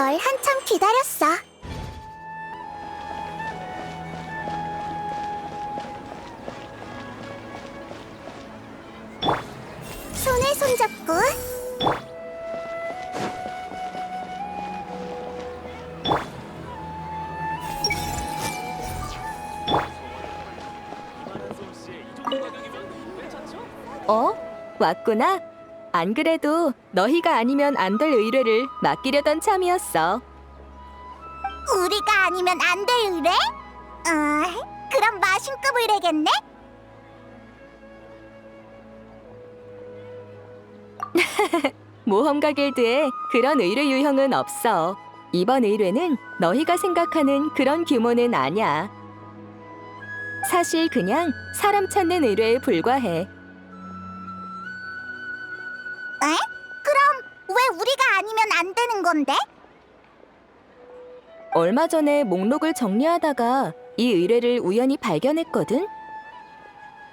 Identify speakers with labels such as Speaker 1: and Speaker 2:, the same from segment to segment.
Speaker 1: 널 한참 기다렸어. 손에 손잡고.
Speaker 2: 왔구나? 안 그래도 너희가 아니면 안 될 의뢰를 맡기려던 참이었어.
Speaker 1: 우리가 아니면 안 될 의뢰? 그럼 마신급 의뢰겠네?
Speaker 2: 모험가 길드에 그런 의뢰 유형은 없어. 이번 의뢰는 너희가 생각하는 그런 규모는 아니야. 사실 그냥 사람 찾는 의뢰에 불과해.
Speaker 1: 그럼 왜 우리가 아니면 안 되는 건데?
Speaker 2: 얼마 전에 목록을 정리하다가 이 의뢰를 우연히 발견했거든?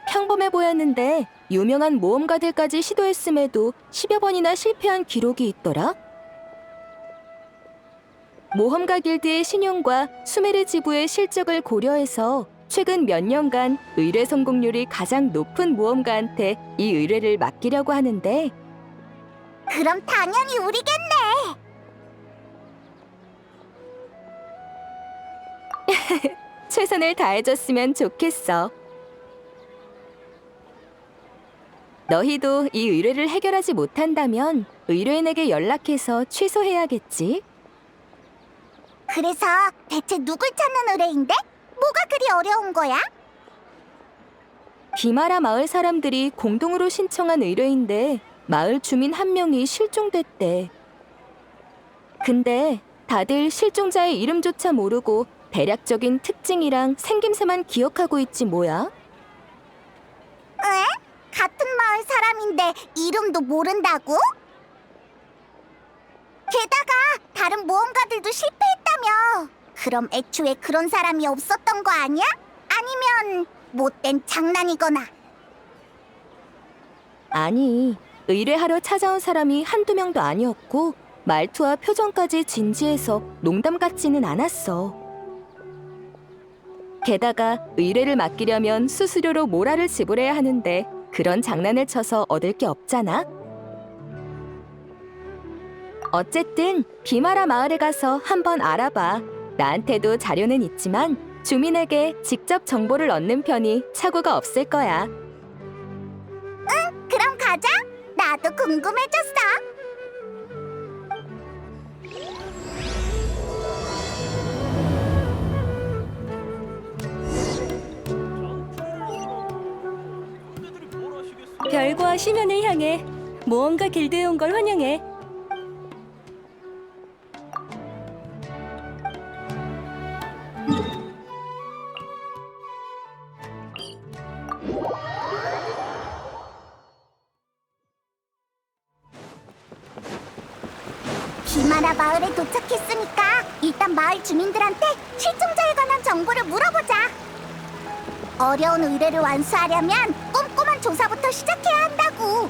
Speaker 2: 평범해 보였는데 유명한 모험가들까지 시도했음에도 10여 번이나 실패한 기록이 있더라. 모험가 길드의 신용과 수메르 지부의 실적을 고려해서 최근 몇 년간 의뢰 성공률이 가장 높은 모험가한테 이 의뢰를 맡기려고 하는데
Speaker 1: 그럼 당연히 우리겠네.
Speaker 2: 최선을 다해줬으면 좋겠어. 너희도 이 의뢰를 해결하지 못한다면 의뢰인에게 연락해서 취소해야겠지.
Speaker 1: 그래서 대체 누굴 찾는 의뢰인데? 뭐가 그리 어려운 거야?
Speaker 2: 비마라 마을 사람들이 공동으로 신청한 의뢰인데 마을 주민 한 명이 실종됐대. 근데 다들 실종자의 이름조차 모르고 대략적인 특징이랑 생김새만 기억하고 있지 뭐야?
Speaker 1: 같은 마을 사람인데 이름도 모른다고? 게다가 다른 모험가들도 실패했다며. 그럼 애초에 그런 사람이 없었던 거 아니야? 아니면 못된 장난이거나.
Speaker 2: 아니, 의뢰하러 찾아온 사람이 한두 명도 아니었고 말투와 표정까지 진지해서 농담 같지는 않았어. 게다가 의뢰를 맡기려면 수수료로 모라를 지불해야 하는데 그런 장난을 쳐서 얻을 게 없잖아. 어쨌든 비마라 마을에 가서 한번 알아봐. 나한테도 자료는 있지만 주민에게 직접 정보를 얻는 편이 착오가 없을 거야.
Speaker 1: 그럼 가자. 나도 궁금해졌어.
Speaker 2: 별과 심연을 향해 모험가 길드에 온 걸 환영해.
Speaker 1: 비마라 마을에 도착했으니까 일단 마을 주민들한테 실종자에 관한 정보를 물어보자. 어려운 의뢰를 완수하려면 꼼꼼한 조사부터 시작해야 한다고.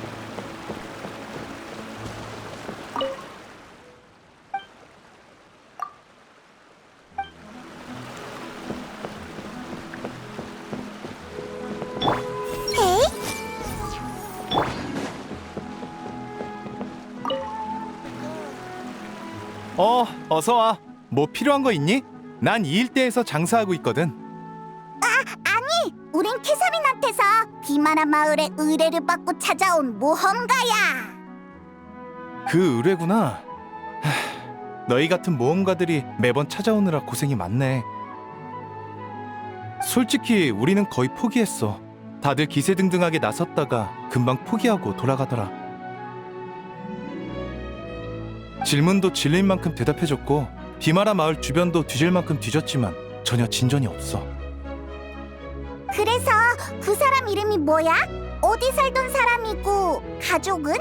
Speaker 1: 헤이?
Speaker 3: 어서 와. 뭐 필요한 거 있니? 난 이 일대에서 장사하고 있거든.
Speaker 1: 아니, 우린 캐서린한테서 비마라 마을에 의뢰를 받고 찾아온 모험가야.
Speaker 3: 그 의뢰구나. 너희 같은 모험가들이 매번 찾아오느라 고생이 많네. 솔직히 우리는 거의 포기했어. 다들 기세등등하게 나섰다가 금방 포기하고 돌아가더라. 질문도 질릴 만큼 대답해줬고 비마라 마을 주변도 뒤질 만큼 뒤졌지만 전혀 진전이 없어.
Speaker 1: 그래서 그 사람 이름이 뭐야? 어디 살던 사람이고 가족은?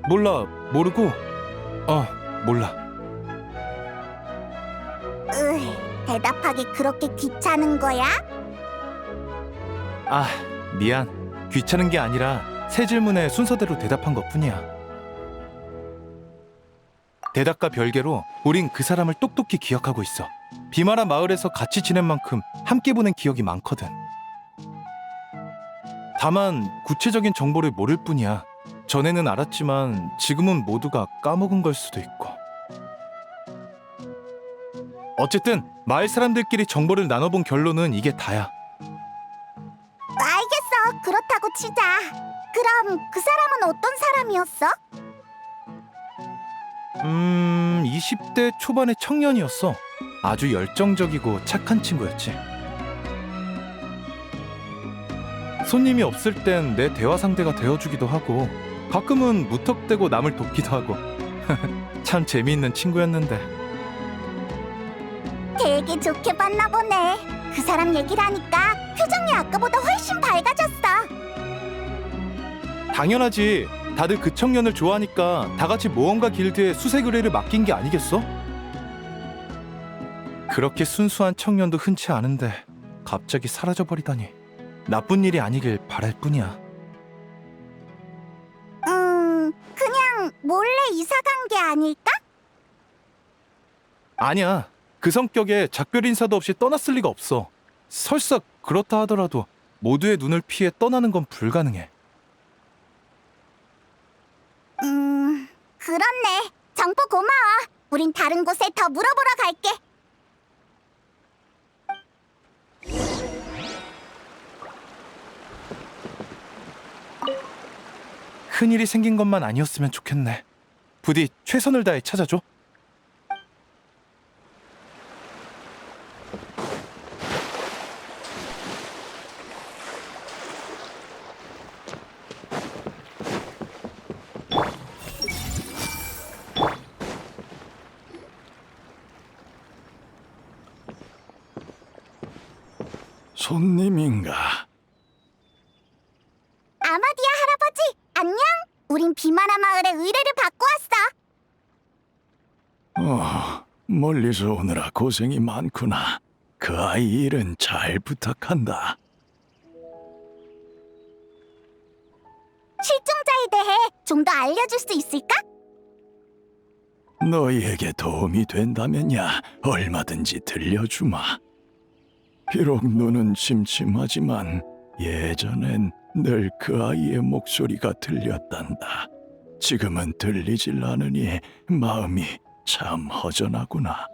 Speaker 3: 몰라, 모르고. 몰라.
Speaker 1: 대답하기 그렇게 귀찮은 거야?
Speaker 3: 미안. 귀찮은 게 아니라 새 질문에 순서대로 대답한 것뿐이야. 대답과 별개로 우린 그 사람을 똑똑히 기억하고 있어. 비마라 마을에서 같이 지낸 만큼 함께 보낸 기억이 많거든. 다만 구체적인 정보를 모를 뿐이야. 전에는 알았지만 지금은 모두가 까먹은 걸 수도 있고. 어쨌든 마을 사람들끼리 정보를 나눠본 결론은 이게 다야.
Speaker 1: 알겠어. 그렇다고 치자. 그럼 그 사람은 어떤 사람이었어?
Speaker 3: 20대 초반의 청년이었어. 아주 열정적이고 착한 친구였지. 손님이 없을 땐 내 대화 상대가 되어주기도 하고 가끔은 무턱대고 남을 돕기도 하고 참 재미있는 친구였는데.
Speaker 1: 되게 좋게 봤나 보네. 그 사람 얘기를 하니까 표정이 아까보다 훨씬 밝아졌어.
Speaker 3: 당연하지. 다들 그 청년을 좋아하니까 다 같이 모험가 길드에 수색 의뢰를 맡긴 게 아니겠어? 그렇게 순수한 청년도 흔치 않은데 갑자기 사라져버리다니. 나쁜 일이 아니길 바랄 뿐이야.
Speaker 1: 그냥 몰래 이사 간 게 아닐까?
Speaker 3: 아니야. 그 성격에 작별 인사도 없이 떠났을 리가 없어. 설사 그렇다 하더라도 모두의 눈을 피해 떠나는 건 불가능해.
Speaker 1: 그렇네. 정보 고마워. 우린 다른 곳에 더 물어보러 갈게.
Speaker 3: 큰일이 생긴 것만 아니었으면 좋겠네. 부디 최선을 다해 찾아줘.
Speaker 4: 손님인가?
Speaker 1: 아마디아 할아버지, 안녕. 우린 비마라 마을에 의뢰를 받고 왔어.
Speaker 4: 멀리서 오느라 고생이 많구나. 그 아이 일은 잘 부탁한다.
Speaker 1: 실종자에 대해 좀 더 알려줄 수 있을까?
Speaker 4: 너희에게 도움이 된다면야 얼마든지 들려주마. 비록 눈은 침침하지만 예전엔 늘 그 아이의 목소리가 들렸단다. 지금은 들리질 않으니 마음이 참 허전하구나.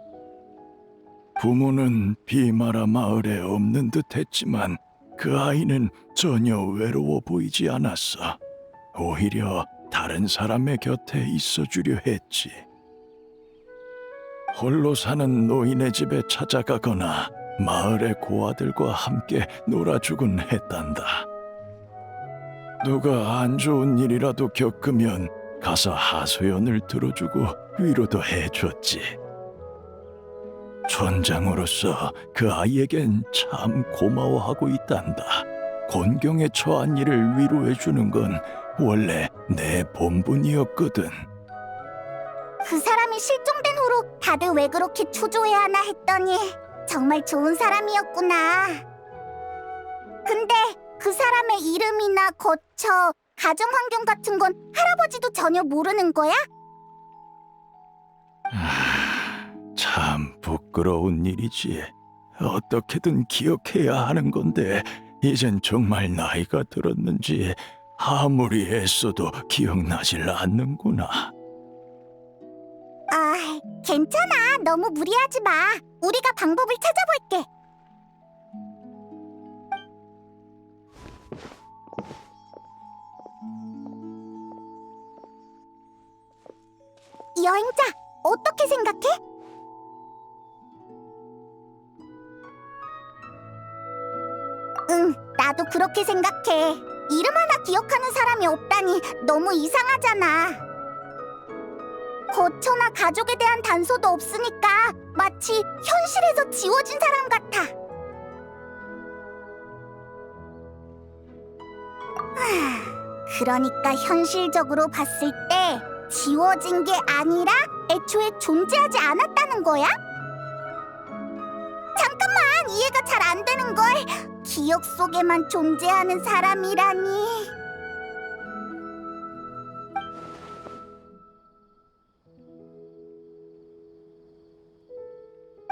Speaker 4: 부모는 비마라 마을에 없는 듯 했지만 그 아이는 전혀 외로워 보이지 않았어. 오히려 다른 사람의 곁에 있어주려 했지. 홀로 사는 노인의 집에 찾아가거나 마을의 고아들과 함께 놀아주곤 했단다. 누가 안 좋은 일이라도 겪으면 가서 하소연을 들어주고 위로도 해줬지. 촌장으로서 그 아이에겐 참 고마워하고 있단다. 곤경에 처한 이를 위로해주는 건 원래 내 본분이었거든.
Speaker 1: 그 사람이 실종된 후로 다들 왜 그렇게 초조해하나 했더니 정말 좋은 사람이었구나. 근데 그 사람의 이름이나 거처, 가정 환경 같은 건 할아버지도 전혀 모르는 거야?
Speaker 4: 참 부끄러운 일이지. 어떻게든 기억해야 하는 건데 이젠 정말 나이가 들었는지 아무리 애써도 기억나질 않는구나.
Speaker 1: 아, 괜찮아. 너무 무리하지 마. 우리가 방법을 찾아볼게. 여행자, 어떻게 생각해? 응, 나도 그렇게 생각해. 이름 하나 기억하는 사람이 없다니 너무 이상하잖아. 거처나 가족에 대한 단서도 없으니까 마치 현실에서 지워진 사람 같아. 그러니까 현실적으로 봤을 때 지워진 게 아니라 애초에 존재하지 않았다는 거야? 잠깐만, 이해가 잘 안 되는 걸. 기억 속에만 존재하는 사람이라니.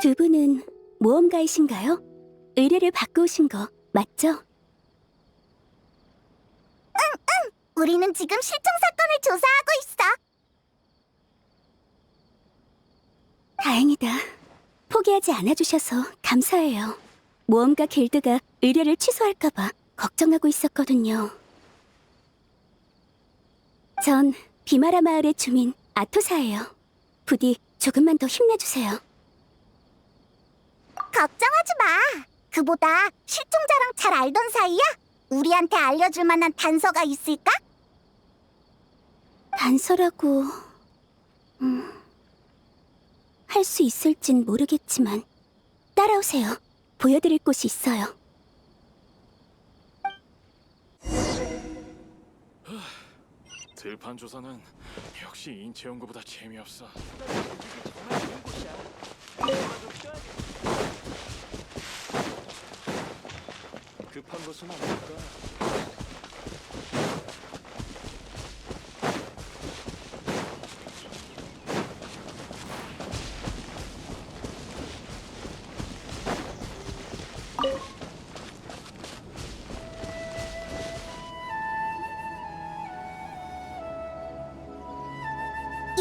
Speaker 5: 두 분은 모험가이신가요? 의뢰를 받고 오신 거 맞죠?
Speaker 1: 우리는 지금 실종 사건을 조사하고 있어.
Speaker 5: 다행이다. 포기하지 않아주셔서 감사해요. 모험가 길드가 의뢰를 취소할까봐 걱정하고 있었거든요. 전 비마라 마을의 주민 아토사예요. 부디 조금만 더 힘내주세요.
Speaker 1: 걱정하지 마. 그보다 실종자랑 잘 알던 사이야? 우리한테 알려줄 만한 단서가 있을까?
Speaker 5: 단서라고... 할 수 있을진 모르겠지만 따라오세요. 보여드릴 곳이 있어요.
Speaker 6: 들판 조사는 역시 인체 연구보다 재미없어. 급한 것은 없을까?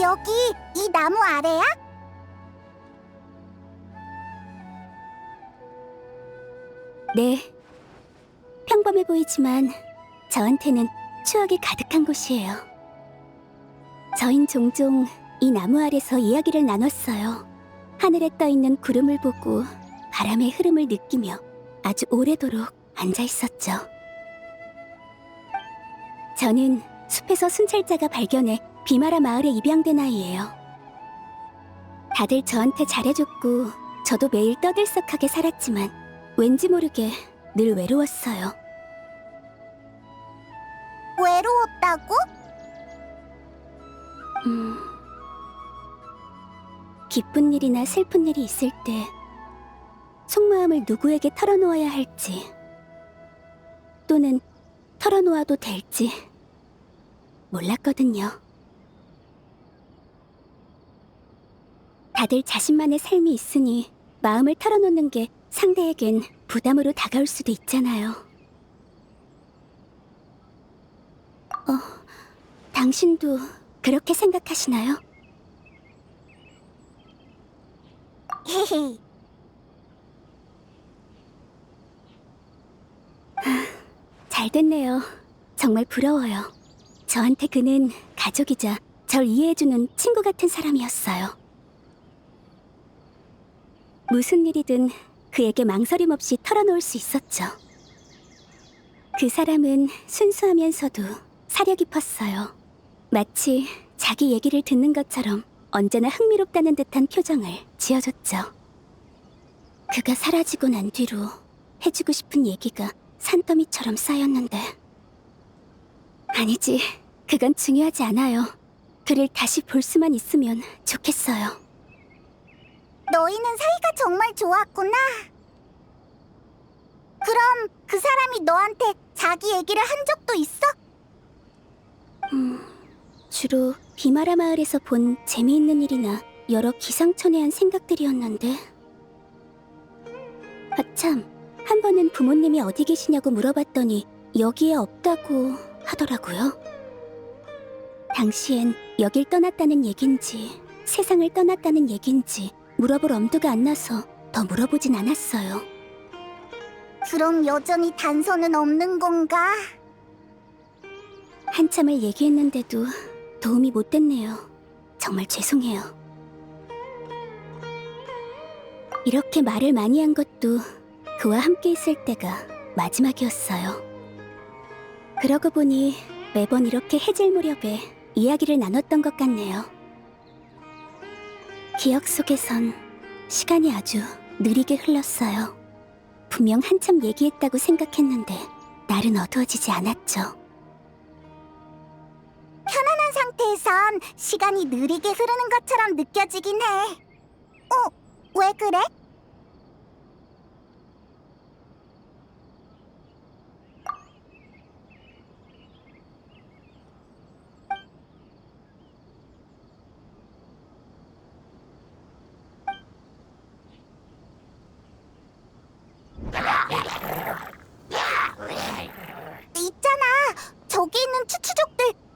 Speaker 1: 여기 이 나무 아래야?
Speaker 5: 네. 평범해 보이지만 저한테는 추억이 가득한 곳이에요. 저흰 종종 이 나무 아래서 이야기를 나눴어요. 하늘에 떠있는 구름을 보고 바람의 흐름을 느끼며 아주 오래도록 앉아 있었죠. 저는 숲에서 순찰자가 발견해 비마라 마을에 입양된 아이예요. 다들 저한테 잘해줬고 저도 매일 떠들썩하게 살았지만 왠지 모르게 늘 외로웠어요.
Speaker 1: 외로웠다고?
Speaker 5: 기쁜 일이나 슬픈 일이 있을 때 속마음을 누구에게 털어놓아야 할지 또는 털어놓아도 될지 몰랐거든요. 다들 자신만의 삶이 있으니 마음을 털어놓는 게 상대에겐 부담으로 다가올 수도 있잖아요. 당신도 그렇게 생각하시나요?
Speaker 1: 헤헤.
Speaker 5: 잘 됐네요. 정말 부러워요. 저한테 그는 가족이자 절 이해해주는 친구 같은 사람이었어요. 무슨 일이든 그에게 망설임 없이 털어놓을 수 있었죠. 그 사람은 순수하면서도 사려 깊었어요. 마치 자기 얘기를 듣는 것처럼 언제나 흥미롭다는 듯한 표정을 지어줬죠. 그가 사라지고 난 뒤로 해주고 싶은 얘기가 산더미처럼 쌓였는데 아니지, 그건 중요하지 않아요. 그를 다시 볼 수만 있으면 좋겠어요.
Speaker 1: 너희는 사이가 정말 좋았구나. 그럼 그 사람이 너한테 자기 얘기를 한 적도 있어?
Speaker 5: 주로 비마라 마을에서 본 재미있는 일이나 여러 기상천외한 생각들이었는데 아참, 한 번은 부모님이 어디 계시냐고 물어봤더니 여기에 없다고 하더라고요. 당시엔 여길 떠났다는 얘긴지 세상을 떠났다는 얘긴지 물어볼 엄두가 안 나서 더 물어보진 않았어요.
Speaker 1: 그럼 여전히 단서는 없는 건가?
Speaker 5: 한참을 얘기했는데도 도움이 못 됐네요. 정말 죄송해요. 이렇게 말을 많이 한 것도 그와 함께 있을 때가 마지막이었어요. 그러고 보니 매번 이렇게 해질 무렵에 이야기를 나눴던 것 같네요. 기억 속에선 시간이 아주 느리게 흘렀어요. 분명 한참 얘기했다고 생각했는데 날은 어두워지지 않았죠.
Speaker 1: 편안한 상태에선 시간이 느리게 흐르는 것처럼 느껴지긴 해. 왜 그래?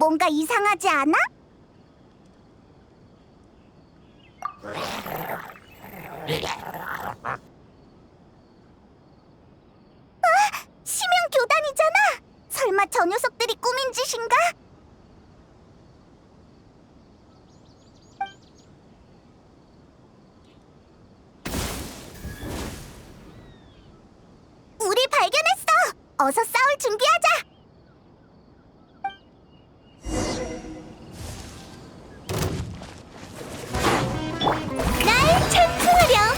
Speaker 1: 뭔가 이상하지 않아? 심형 교단이잖아. 설마 저 녀석들이 꾸민 짓인가? 우리 발견했어. 어서 싸울 준비하자. 날 찬송하렴.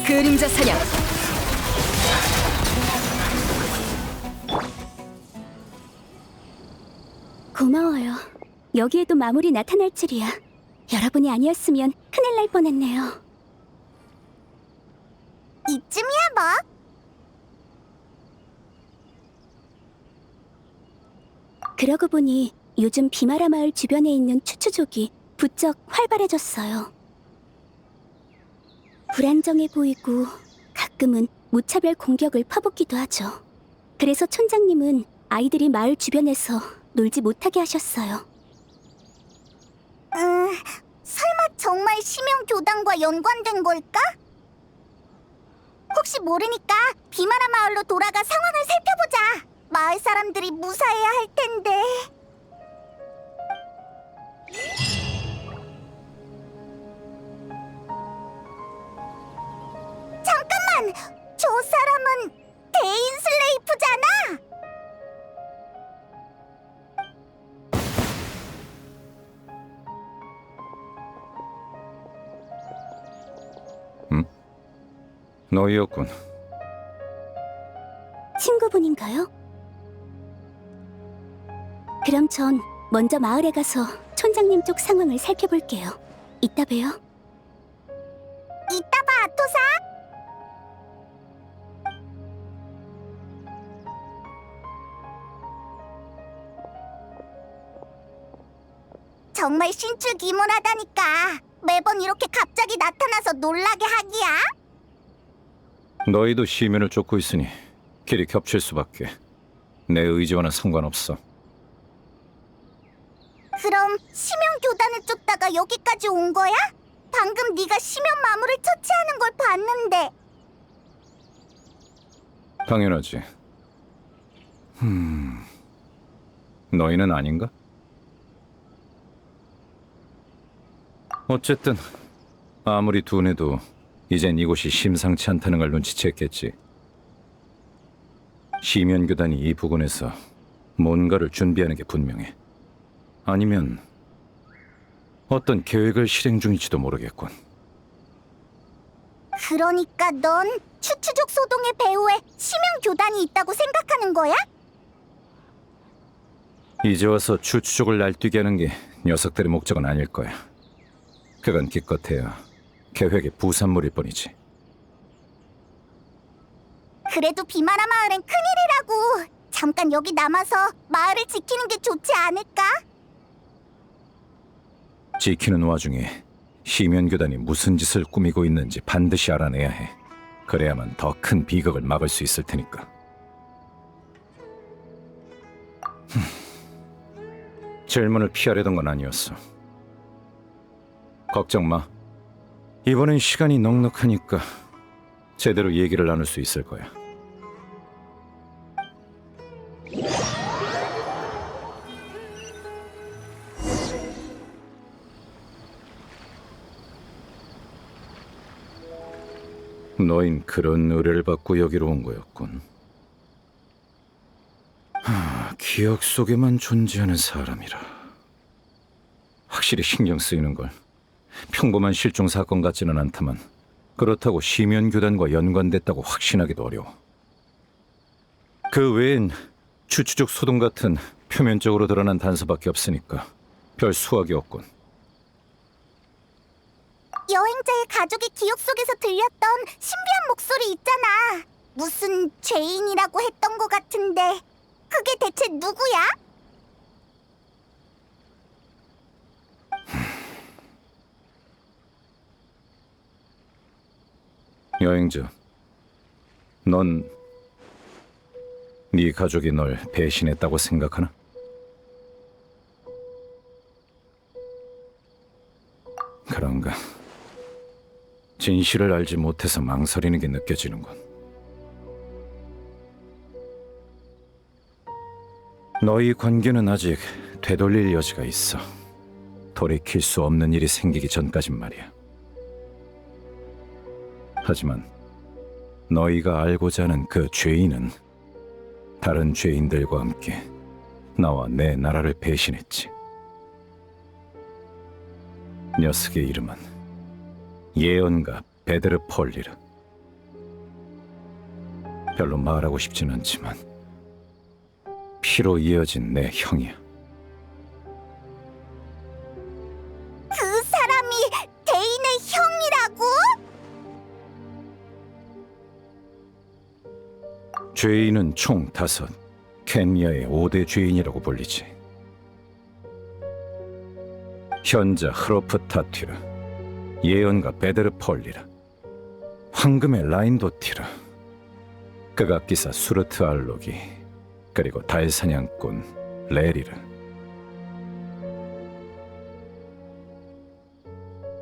Speaker 2: 그림자 사냥.
Speaker 5: 고마워요. 여기에도 마물이 나타날 줄이야. 여러분이 아니었으면 큰일 날 뻔했네요.
Speaker 1: 이쯤이야 뭐.
Speaker 5: 그러고 보니 요즘 비마라 마을 주변에 있는 추추족이 부쩍 활발해졌어요. 불안정해 보이고 가끔은 무차별 공격을 퍼붓기도 하죠. 그래서 촌장님은 아이들이 마을 주변에서 놀지 못하게 하셨어요.
Speaker 1: 설마 정말 심형 교단과 연관된 걸까? 혹시 모르니까 비마라 마을로 돌아가 상황을 살펴보자. 마을 사람들이 무사해야 할 텐데. 잠깐만! 저 사람은 대인 슬레이프잖아!
Speaker 7: 너희였군.
Speaker 5: 친구분인가요? 그럼 전 먼저 마을에 가서 촌장님 쪽 상황을 살펴볼게요. 이따 봬요.
Speaker 1: 이따 봐, 아토사! 정말 신출귀몰하다니까. 매번 이렇게 갑자기 나타나서 놀라게 하기야?
Speaker 7: 너희도 시면을 쫓고 있으니 길이 겹칠 수밖에. 내 의지와는 상관없어.
Speaker 1: 그럼 심형 교단을 쫓다가 여기까지 온 거야? 방금 네가 심형 마물을 처치하는 걸 봤는데.
Speaker 7: 당연하지. 너희는 아닌가? 어쨌든 아무리 둔해도 이젠 이곳이 심상치 않다는 걸 눈치챘겠지. 시면교단이 이 부근에서 뭔가를 준비하는 게 분명해. 아니면 어떤 계획을 실행 중일지도 모르겠군.
Speaker 1: 그러니까 넌 추추족 소동의 배후에 심형 교단이 있다고 생각하는 거야?
Speaker 7: 이제 와서 추추족을 날뛰게 하는 게 녀석들의 목적은 아닐 거야. 그건 기껏해야 계획의 부산물일 뿐이지.
Speaker 1: 그래도 비마라 마을엔 큰일이라고. 잠깐 여기 남아서 마을을 지키는 게 좋지 않을까?
Speaker 7: 지키는 와중에 시면교단이 무슨 짓을 꾸미고 있는지 반드시 알아내야 해. 그래야만 더 큰 비극을 막을 수 있을 테니까. 질문을 피하려던 건 아니었어. 걱정 마. 이번엔 시간이 넉넉하니까 제대로 얘기를 나눌 수 있을 거야. 너흰 그런 의뢰를 받고 여기로 온 거였군. 기억 속에만 존재하는 사람이라. 확실히 신경 쓰이는 걸. 평범한 실종 사건 같지는 않다만 그렇다고 시면교단과 연관됐다고 확신하기도 어려워. 그 외엔 추추족 소동 같은 표면적으로 드러난 단서밖에 없으니까 별 수확이 없군.
Speaker 1: 여행자의 가족의 기억 속에서 들렸던 신비한 목소리 있잖아. 무슨 죄인이라고 했던 것 같은데 그게 대체 누구야?
Speaker 7: 여행자, 넌 네 가족이 널 배신했다고 생각하나? 그런가? 진실을 알지 못해서 망설이는 게 느껴지는군. 너희 관계는 아직 되돌릴 여지가 있어. 돌이킬 수 없는 일이 생기기 전까진 말이야. 하지만 너희가 알고자 하는 그 죄인은 다른 죄인들과 함께 나와 내 나라를 배신했지. 녀석의 이름은 예언가 베드르 폴리르. 별로 말하고 싶진 않지만 피로 이어진 내 형이야.
Speaker 1: 그 사람이 대인의 형이라고?
Speaker 7: 죄인은 총 5, 켄야의 5대 죄인이라고 불리지. 현자 흐로프 타티르, 예언가 베드르 폴리르, 황금의 라인도티르, 극악기사 수르트 알로기, 그리고 달사냥꾼 레리르.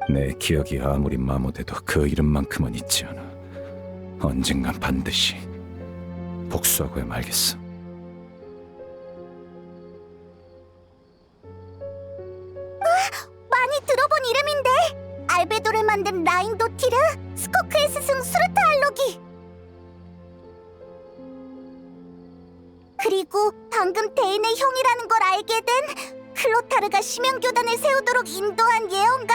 Speaker 7: 내 기억이 아무리 마모돼도 그 이름만큼은 잊지 않아. 언젠간 반드시 복수하고야 말겠어.
Speaker 1: 많이 들어본 이름인데. 알베도를 만든 라인도티르, 스코크의 스승 수르타 알로기. 그리고 방금 대인의 형이라는 걸 알게 된 클로타르가 심연교단을 세우도록 인도한 예언가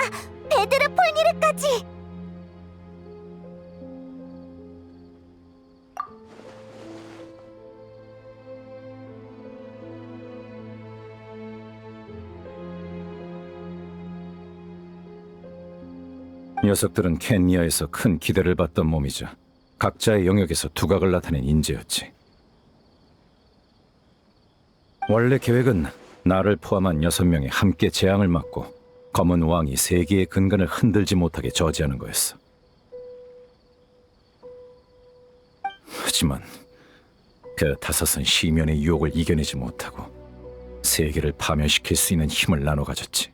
Speaker 1: 베드르 폴니르까지.
Speaker 7: 녀석들은 켄야에서 큰 기대를 받던 몸이자 각자의 영역에서 두각을 나타낸 인재였지. 원래 계획은 나를 포함한 6명이 함께 재앙을 맞고 검은 왕이 세계의 근간을 흔들지 못하게 저지하는 거였어. 하지만 그 5은 시면의 유혹을 이겨내지 못하고 세계를 파멸시킬 수 있는 힘을 나눠 가졌지.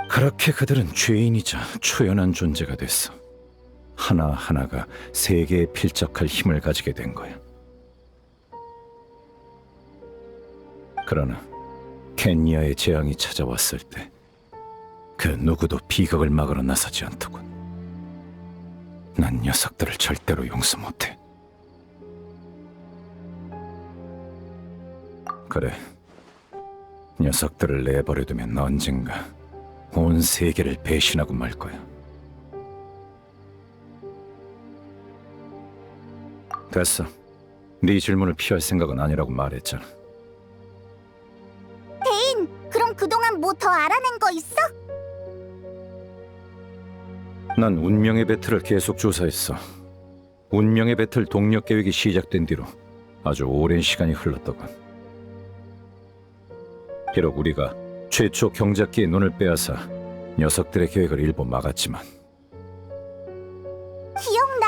Speaker 7: 그렇게 그들은 죄인이자 초연한 존재가 됐어. 하나하나가 세계에 필적할 힘을 가지게 된 거야. 그러나 켄야의 재앙이 찾아왔을 때 그 누구도 비극을 막으러 나서지 않더군. 난 녀석들을 절대로 용서 못해. 그래, 녀석들을 내버려두면 언젠가 온 세계를 배신하고 말 거야. 됐어. 네 질문을 피할 생각은 아니라고 말했잖아.
Speaker 1: 대인, 그럼 그동안 뭐 더 알아낸 거 있어?
Speaker 7: 난 운명의 배틀을 계속 조사했어. 운명의 배틀 동력 계획이 시작된 뒤로 아주 오랜 시간이 흘렀더군. 비록 우리가 최초 경작기의 눈을 빼앗아 녀석들의 계획을 일부 막았지만
Speaker 1: 기억나.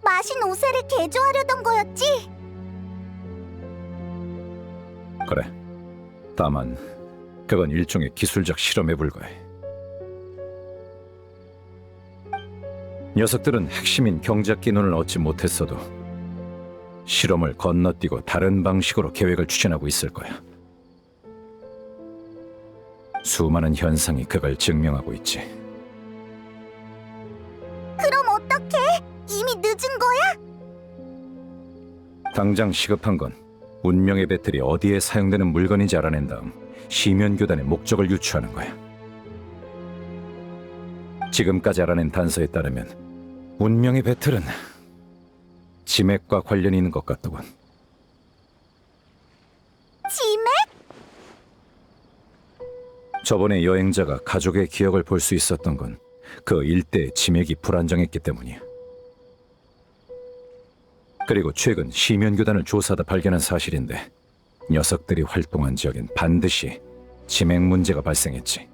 Speaker 1: 마신 오세를 개조하려던 거였지?
Speaker 7: 그래. 다만 그건 일종의 기술적 실험에 불과해. 녀석들은 핵심인 경작기 눈을 얻지 못했어도 실험을 건너뛰고 다른 방식으로 계획을 추진하고 있을 거야. 수많은 현상이 그걸 증명하고 있지.
Speaker 1: 그럼 어떡해? 이미 늦은 거야?
Speaker 7: 당장 시급한 건 운명의 배틀이 어디에 사용되는 물건인지 알아낸 다음 시면교단의 목적을 유추하는 거야. 지금까지 알아낸 단서에 따르면 운명의 배틀은 지맥과 관련이 있는 것 같더군.
Speaker 1: 지맥?
Speaker 7: 저번에 여행자가 가족의 기억을 볼 수 있었던 건 그 일대의 지맥이 불안정했기 때문이야. 그리고 최근 시면교단을 조사하다 발견한 사실인데 녀석들이 활동한 지역엔 반드시 지맥 문제가 발생했지.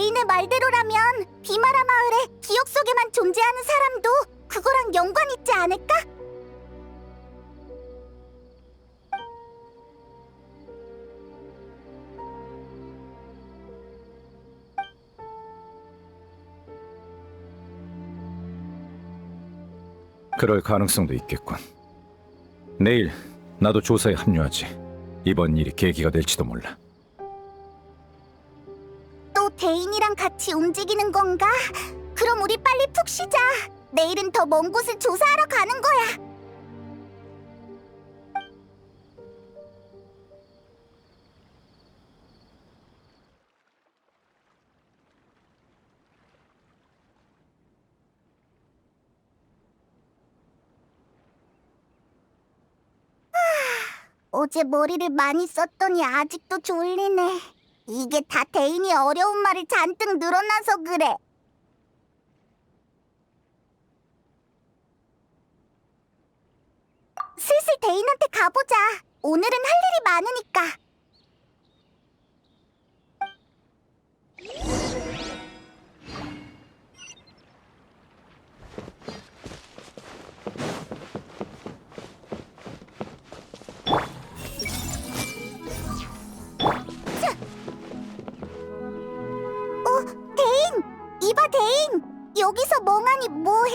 Speaker 1: 대인의 말대로라면 비마라 마을의 기억 속에만 존재하는 사람도 그거랑 연관 있지 않을까?
Speaker 7: 그럴 가능성도 있겠군. 내일 나도 조사에 합류하지. 이번 일이 계기가 될지도 몰라.
Speaker 1: 또 대인이랑 같이 움직이는 건가? 그럼 우리 빨리 푹 쉬자. 내일은 더 먼 곳을 조사하러 가는 거야. 어제 머리를 많이 썼더니 아직도 졸리네. 이게 다 대인이 어려운 말을 잔뜩 늘어나서 그래. 슬슬 대인한테 가보자. 오늘은 할 일이 많으니까. 대인! 이봐, 대인! 여기서 멍하니 뭐해?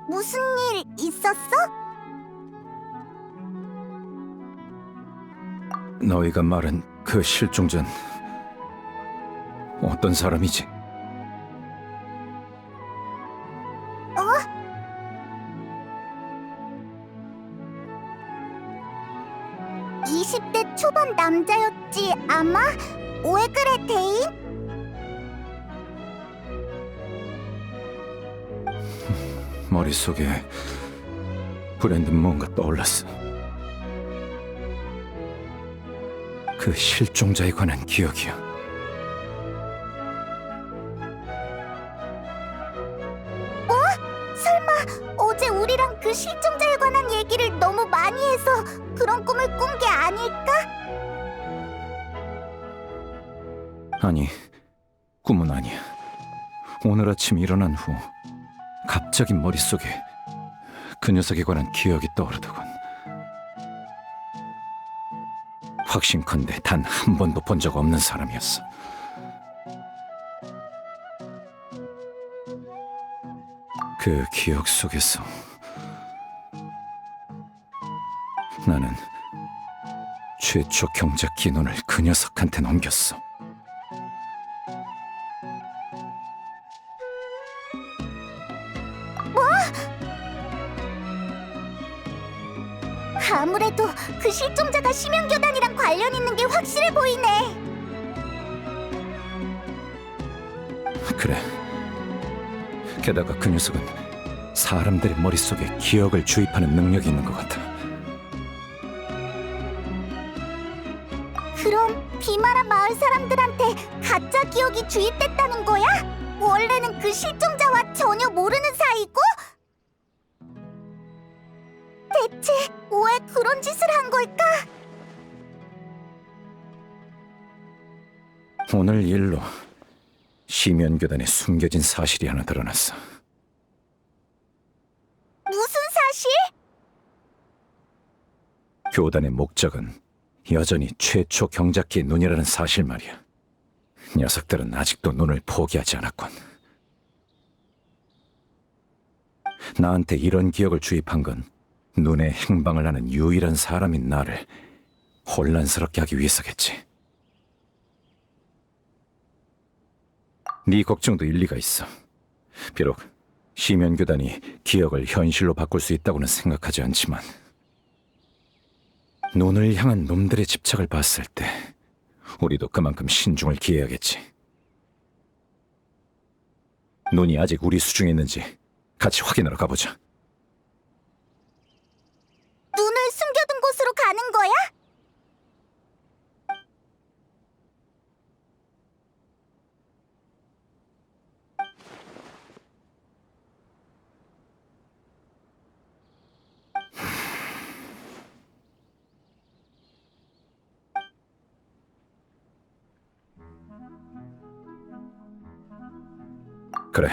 Speaker 1: 무슨 일 있었어?
Speaker 7: 너희가 말한 그 실종자는 어떤 사람이지?
Speaker 1: 20대 초반 남자였지, 아마? 왜 그래, 대인?
Speaker 7: 머릿속에 불현듯 뭔가 떠올랐어. 그 실종자에 관한 기억이야.
Speaker 1: 설마 어제 우리랑 그 실종자에 관한 얘기를 너무 많이 해서 그런 꿈을 꾼 게 아닐까?
Speaker 7: 아니, 꿈은 아니야. 오늘 아침 일어난 후 갑자기 머릿속에 그 녀석에 관한 기억이 떠오르더군. 확신컨대 단 한 번도 본 적 없는 사람이었어. 그 기억 속에서 나는 최초 경작 기논을 그 녀석한테 넘겼어.
Speaker 1: 아무래도 그 실종자가 심연교단이랑 관련 있는 게 확실해 보이네.
Speaker 7: 그래. 게다가 그 녀석은 사람들의 머릿속에 기억을 주입하는 능력이 있는 것 같아.
Speaker 1: 그럼 비마라 마을 사람들한테 가짜 기억이 주입됐다는 거야? 원래는 그 실종자와 전혀 모르는 사이고? 대체 왜 그런 짓을 한 걸까?
Speaker 7: 오늘 일로 심연교단에 숨겨진 사실이 하나 드러났어.
Speaker 1: 무슨 사실?
Speaker 7: 교단의 목적은 여전히 최초 경작기의 눈이라는 사실 말이야. 녀석들은 아직도 눈을 포기하지 않았군. 나한테 이런 기억을 주입한 건 눈에 행방을 하는 유일한 사람인 나를 혼란스럽게 하기 위해서겠지. 네 걱정도 일리가 있어. 비록 심연교단이 기억을 현실로 바꿀 수 있다고는 생각하지 않지만 눈을 향한 놈들의 집착을 봤을 때 우리도 그만큼 신중을 기해야겠지. 눈이 아직 우리 수중에 있는지 같이 확인하러 가보자.
Speaker 1: 눈을 숨겨둔 곳으로 가는 거야?
Speaker 7: 그래.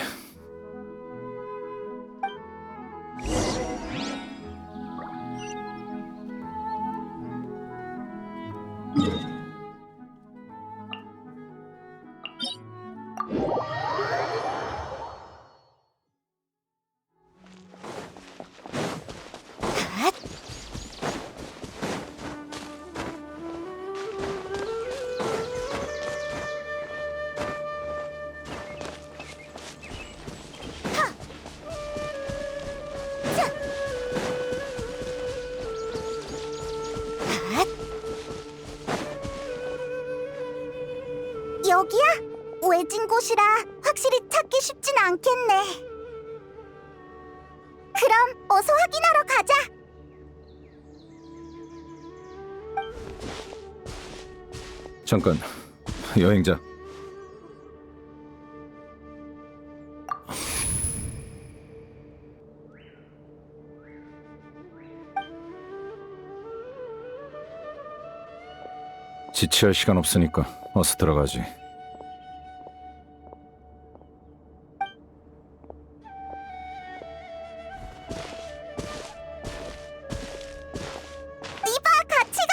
Speaker 1: 여기야? 외진 곳이라 확실히 찾기 쉽진 않겠네. 그럼 어서 확인하러 가자.
Speaker 7: 잠깐, 여행자. 지체할 시간 없으니까 어서 들어가지.
Speaker 1: 이봐, 같이 가.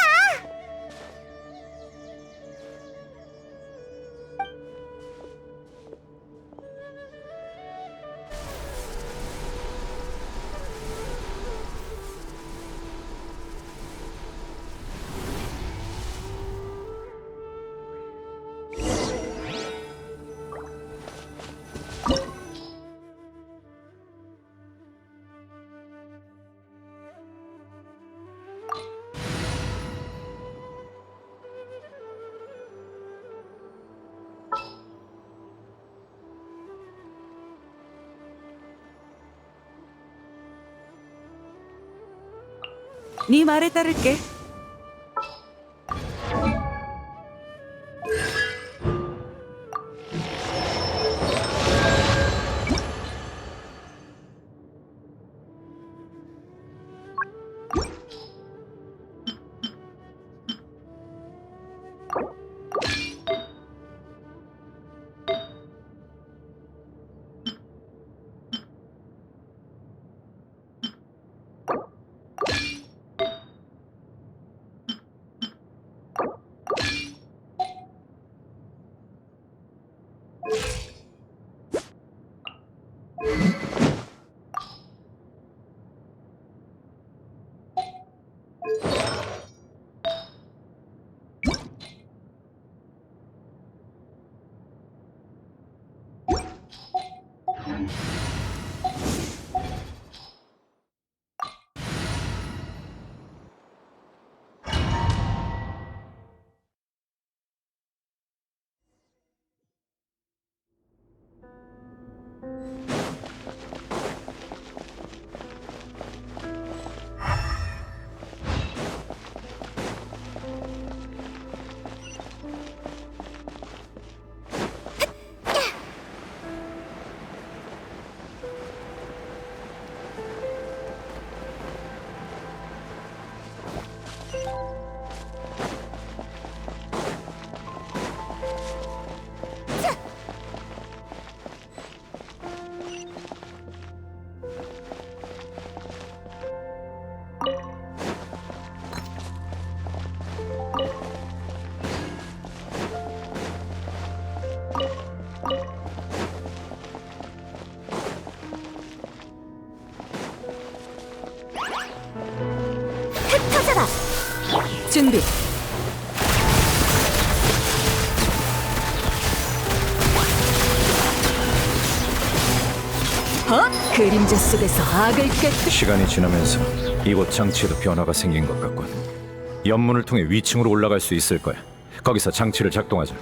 Speaker 8: 네 말에 따를게.
Speaker 1: 흩어져라.
Speaker 2: 준비. 그림자 속에서 악을 깨뜨.
Speaker 7: 시간이 지나면서 이곳 장치에도 변화가 생긴 것 같군. 연문을 통해 위층으로 올라갈 수 있을 거야. 거기서 장치를 작동하자.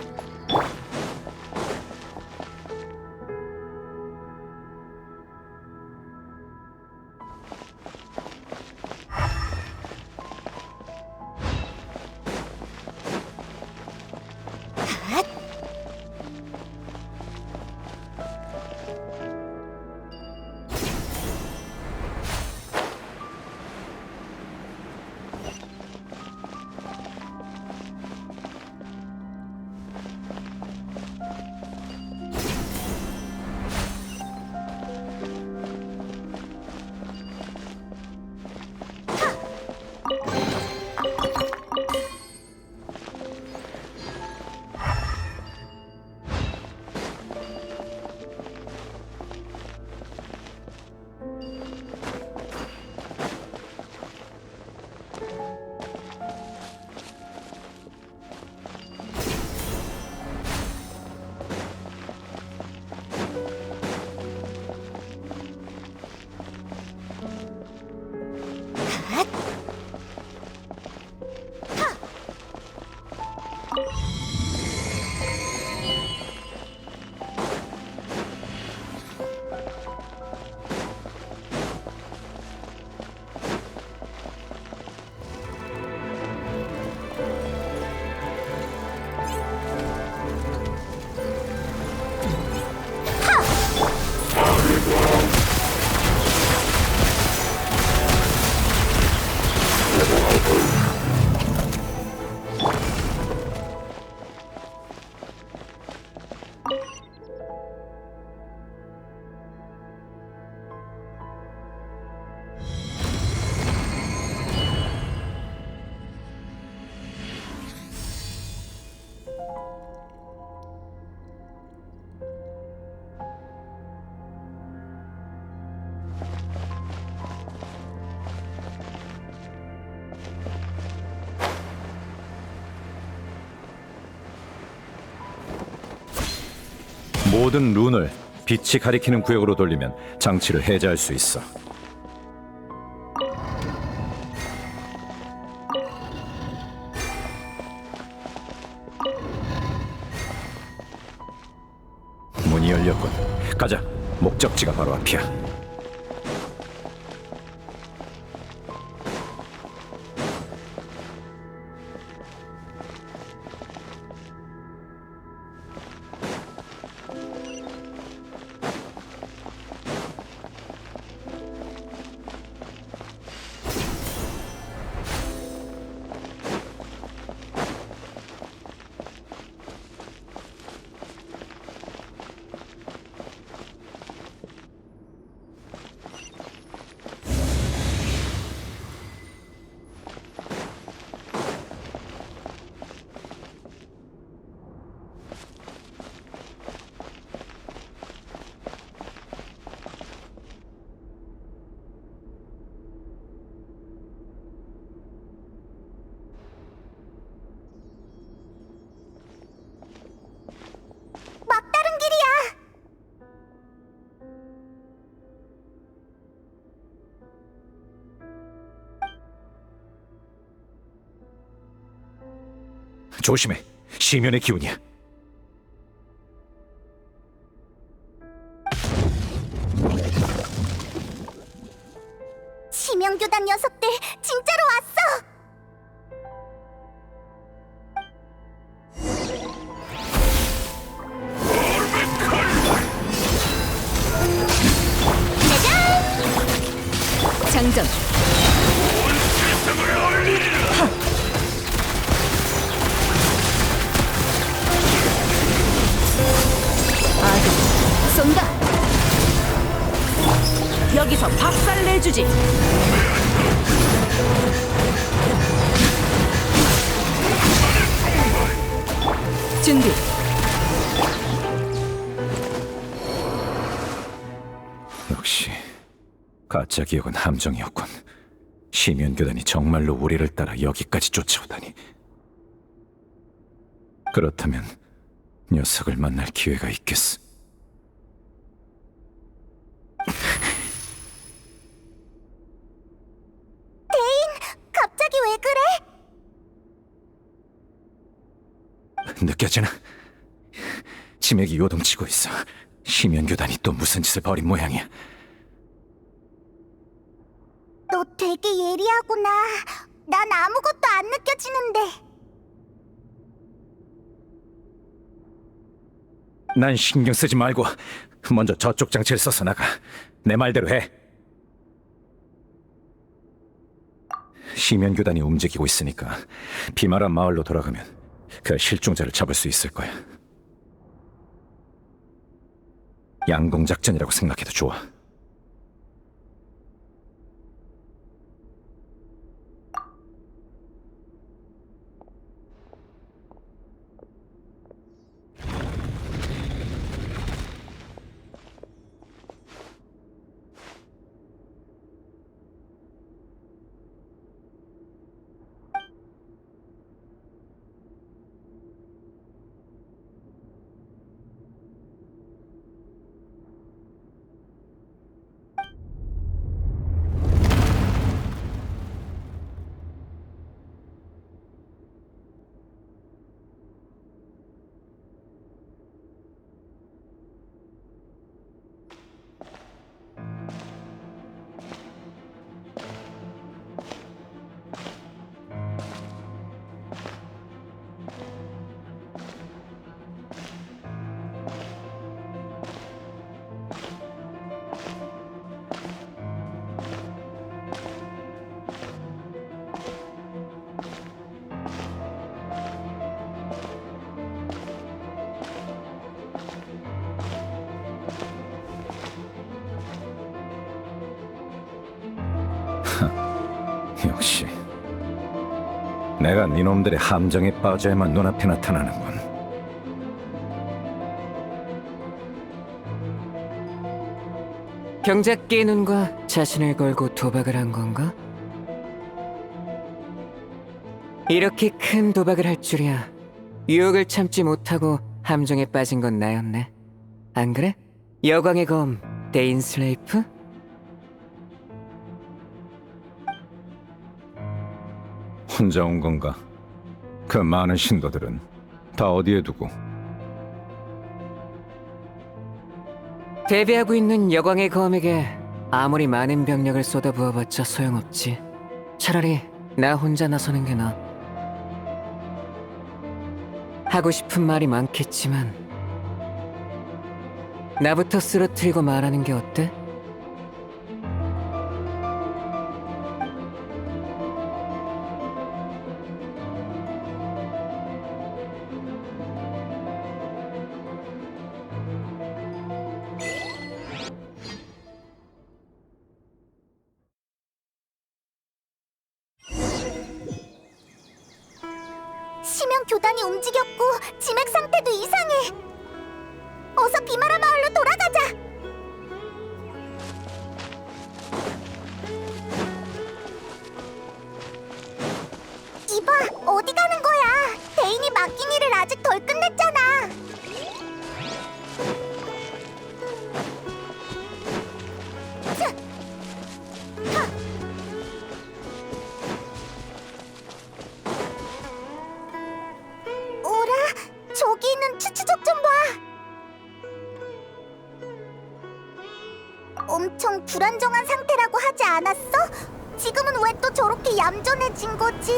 Speaker 7: 모든 룬을 빛이 가리키는 구역으로 돌리면 장치를 해제할 수 있어. 문이 열렸군. 가자. 목적지가 바로 앞이야.
Speaker 1: 막다른 길이야.
Speaker 7: 조심해. 시면의 기운이야.
Speaker 1: 치명교단 녀석들 진짜로 왔어.
Speaker 2: 장전. 아들, 쏜다. 여기서 박살 내주지. 준비.
Speaker 7: 역시 가짜 기억은 함정이었군. 시면교단이 정말로 우리를 따라 여기까지 쫓아오다니. 그렇다면 녀석을 만날 기회가 있겠어.
Speaker 1: 갑자기 왜 그래?
Speaker 7: 느껴지나? 치맥이 요동치고 있어. 시면교단이 또 무슨 짓을 벌인 모양이야.
Speaker 1: 너 되게 예리하구나. 난 아무것도 안 느껴지는데.
Speaker 7: 난 신경 쓰지 말고 먼저 저쪽 장치를 써서 나가. 내 말대로 해. 시면교단이 움직이고 있으니까 비마라 마을로 돌아가면 그 실종자를 잡을 수 있을 거야. 양궁작전이라고 생각해도 좋아. 역시 내가 니놈들의 함정에 빠져야만 눈앞에 나타나는군.
Speaker 9: 경작기의 눈과 자신을 걸고 도박을 한 건가? 이렇게 큰 도박을 할 줄이야. 유혹을 참지 못하고 함정에 빠진 건 나였네. 안 그래? 여광의 검 데인슬레이프?
Speaker 7: 혼자 온 건가? 그 많은 신도들은 다 어디에 두고?
Speaker 9: 대비하고 있는 여광의 검에게 아무리 많은 병력을 쏟아부어봤자 소용없지. 차라리 나 혼자 나서는 게 나아. 하고 싶은 말이 많겠지만 나부터 쓰러뜨리고 말하는 게 어때?
Speaker 1: 심연 교단이 움직였고 지맥 상태도 이상해. 어서 비마라 마을로 돌아가자. 이봐, 어디 가는 거야? 대인이 맡긴 일을 아직 덜 끝냈잖아. 차! 하! 오라, 저기 있는 추추족 좀 봐. 엄청 불안정한 상태라고 하지 않았어? 지금은 왜 또 저렇게 얌전해진 거지?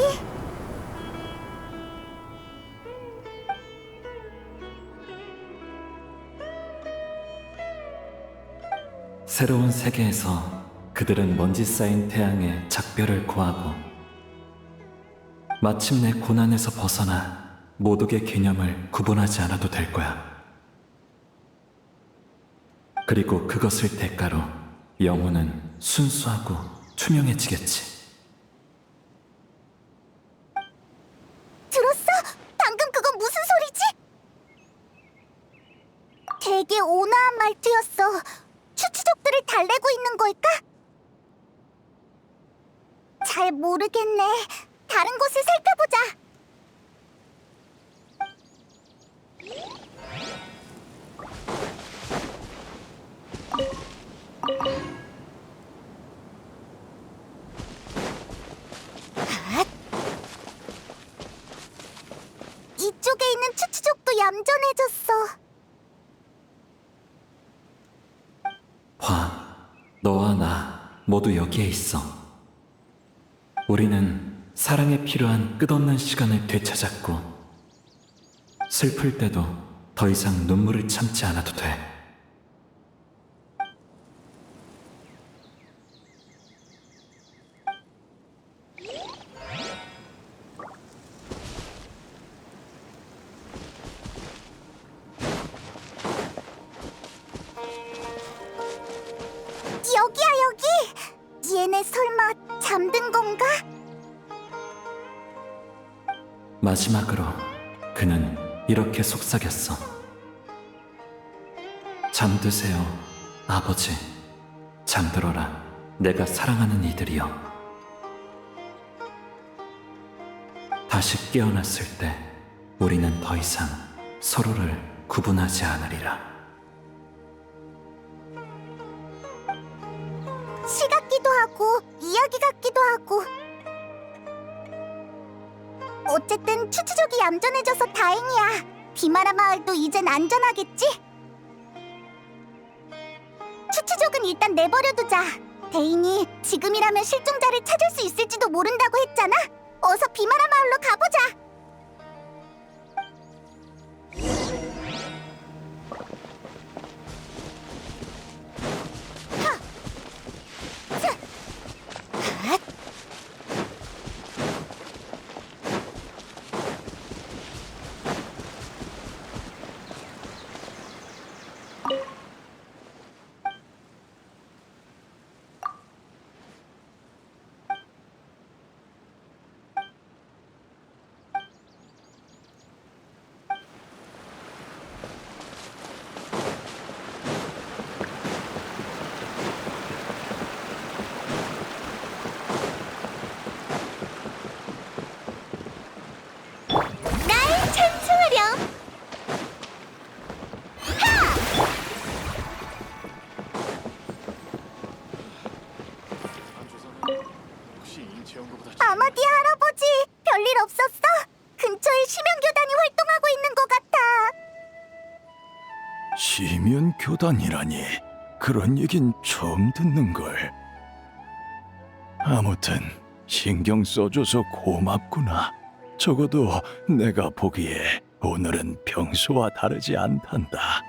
Speaker 10: 새로운 세계에서 그들은 먼지 쌓인 태양의 작별을 고하고 마침내 고난에서 벗어나 모독의 개념을 구분하지 않아도 될 거야. 그리고 그것을 대가로 영혼은 순수하고 투명해지겠지.
Speaker 1: 들었어? 방금 그건 무슨 소리지? 되게 온화한 말투였어. 추추족들을 달래고 있는 걸까? 잘 모르겠네. 다른 곳을 살펴보자. 이쪽에 있는 추추족도 얌전해졌어.
Speaker 10: 봐, 너와 나 모두 여기에 있어. 우리는 사랑에 필요한 끝없는 시간을 되찾았고 슬플 때도 더 이상 눈물을 참지 않아도 돼.
Speaker 1: 여기야, 여기! 얘네 설마 잠든 건가?
Speaker 10: 마지막으로 그는 이렇게 속삭였어. 잠드세요, 아버지. 잠들어라, 내가 사랑하는 이들이여. 다시 깨어났을 때 우리는 더 이상 서로를 구분하지 않으리라.
Speaker 1: 시 같기도 하고 이야기 같기도 하고. 어쨌든 추추족이 얌전해져서 다행이야. 비마라 마을도 이젠 안전하겠지? 추추족은 일단 내버려두자. 대인이 지금이라면 실종자를 찾을 수 있을지도 모른다고 했잖아. 어서 비마라 마을로 가보자. 없었어? 근처에 심연교단이 활동하고 있는 것 같아.
Speaker 4: 시면 교단이라니 그런 얘긴 처음 듣는 걸. 아무튼 신경 써줘서 고맙구나. 적어도 내가 보기에 오늘은 평소와 다르지 않단다.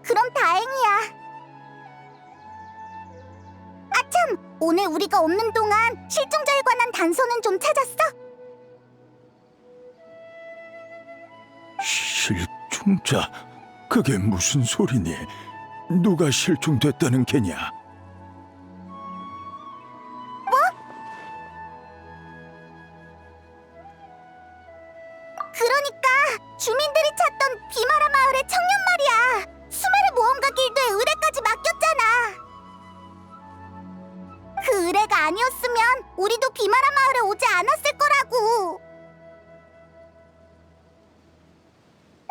Speaker 1: 그럼 다행이야. 아참, 오늘 우리가 없는 동안 실종자에 관한 단서는 좀 찾았어?
Speaker 4: 실종자? 그게 무슨 소리니? 누가 실종됐다는 게냐?
Speaker 1: 그러니까 주민들이 찾던 비마라 마을의 청년 말이야. 수메르 모험가 길드에 의뢰까지 맡겼잖아. 그 의뢰가 아니었으면 우리도 비마라 마을에 오지 않았을 거라고.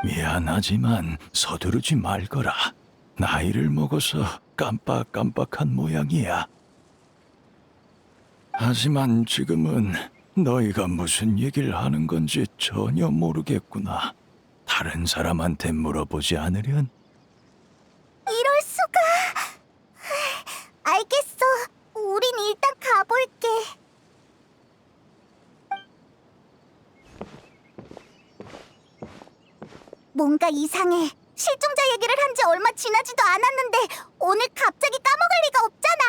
Speaker 4: 미안하지만 서두르지 말거라. 나이를 먹어서 깜빡깜빡한 모양이야. 하지만 지금은 너희가 무슨 얘기를 하는 건지 전혀 모르겠구나. 다른 사람한테 물어보지 않으련?
Speaker 1: 이럴 수가. 알겠어. 우린 일단 가볼게. 뭔가 이상해. 실종자 얘기를 한 지 얼마 지나지도 않았는데 오늘 갑자기 까먹을 리가 없잖아.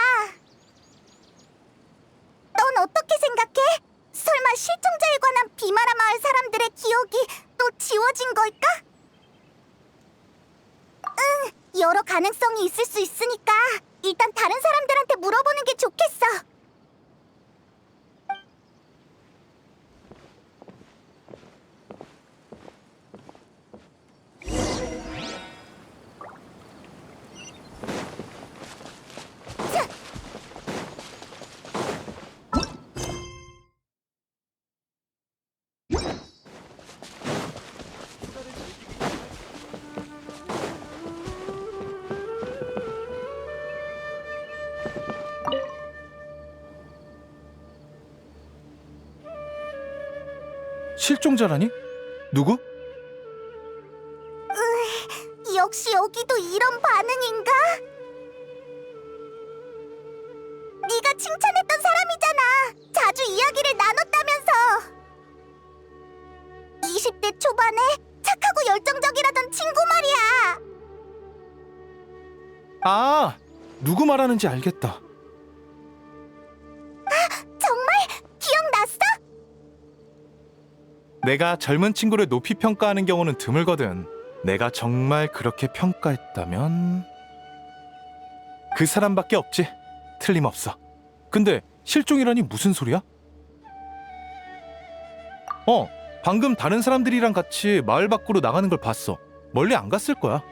Speaker 1: 넌 어떻게 생각해? 설마 실종자에 관한 비마라 마을 사람들의 기억이 또 지워진 걸까? 응, 여러 가능성이 있을 수 있으니까 일단 다른 사람들한테 물어보는 게 좋겠어.
Speaker 3: 실종자라니? 누구?
Speaker 1: 역시 여기도 이런 반응인가? 네가 칭찬했던 사람이잖아. 자주 이야기를 나눴다면서. 20대 초반에 착하고 열정적이라던 친구 말이야.
Speaker 3: 아, 누구 말하는지 알겠다.
Speaker 1: 정말? 기억났어?
Speaker 3: 내가 젊은 친구를 높이 평가하는 경우는 드물거든. 내가 정말 그렇게 평가했다면 그 사람밖에 없지. 틀림없어. 근데 실종이라니 무슨 소리야? 방금 다른 사람들이랑 같이 마을 밖으로 나가는 걸 봤어. 멀리 안 갔을 거야.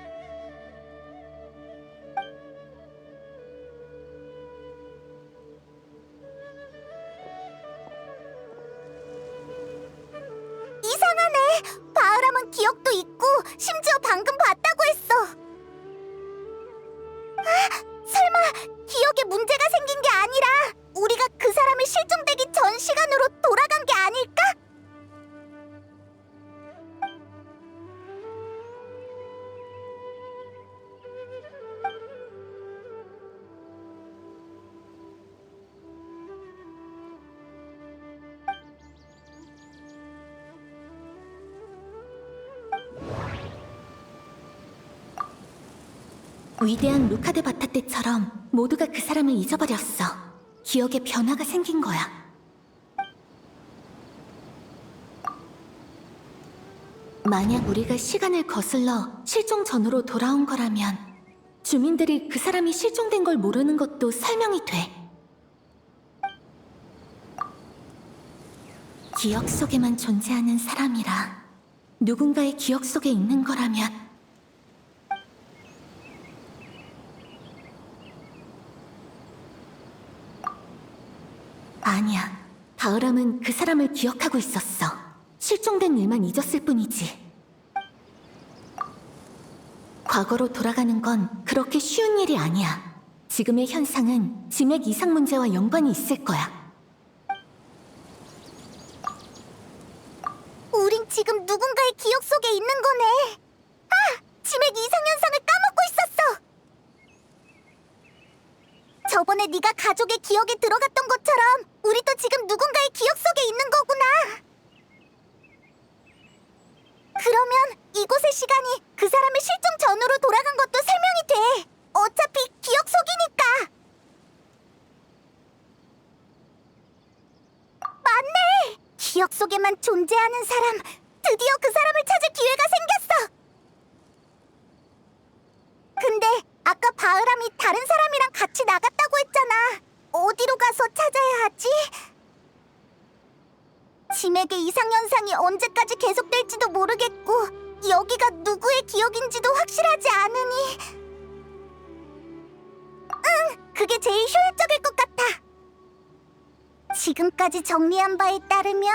Speaker 1: 이상하네. 바흐람은 기억도 있고 심지어 방금 봤다고 했어. 설마 기억에 문제가 생긴 게 아니라 우리가 그 사람이 실종되기 전 시간으로 돌아간 게 아닐까?
Speaker 5: 위대한 루카드 바타 때처럼 모두가 그 사람을 잊어버렸어. 기억에 변화가 생긴 거야. 만약 우리가 시간을 거슬러 실종 전으로 돌아온 거라면 주민들이 그 사람이 실종된 걸 모르는 것도 설명이 돼. 기억 속에만 존재하는 사람이라 누군가의 기억 속에 있는 거라면 아니야. 바흐람은 그 사람을 기억하고 있었어. 실종된 일만 잊었을 뿐이지. 과거로 돌아가는 건 그렇게 쉬운 일이 아니야. 지금의 현상은 지맥 이상 문제와 연관이 있을 거야.
Speaker 1: 지금 누군가의 기억 속에 있는 거네. 아! 치맥 이상현상을 까먹고 있었어. 저번에 네가 가족의 기억에 들어갔던 것처럼 우리도 지금 누군가의 기억 속에 있는 거구나. 그러면 이곳의 시간이 그 사람의 실종 전으로 돌아간 것도 설명이 돼. 어차피 기억 속이니까. 맞네! 기억 속에만 존재하는 사람, 드디어 그 사람을 찾을 기회가 생겼어! 근데 아까 바흐람이 다른 사람이랑 같이 나갔다고 했잖아. 어디로 가서 찾아야 하지? 치맥의 이상현상이 언제까지 계속될지도 모르겠고 여기가 누구의 기억인지도 확실하지 않으니 그게 제일 효율적일 것 같아. 지금까지 정리한 바에 따르면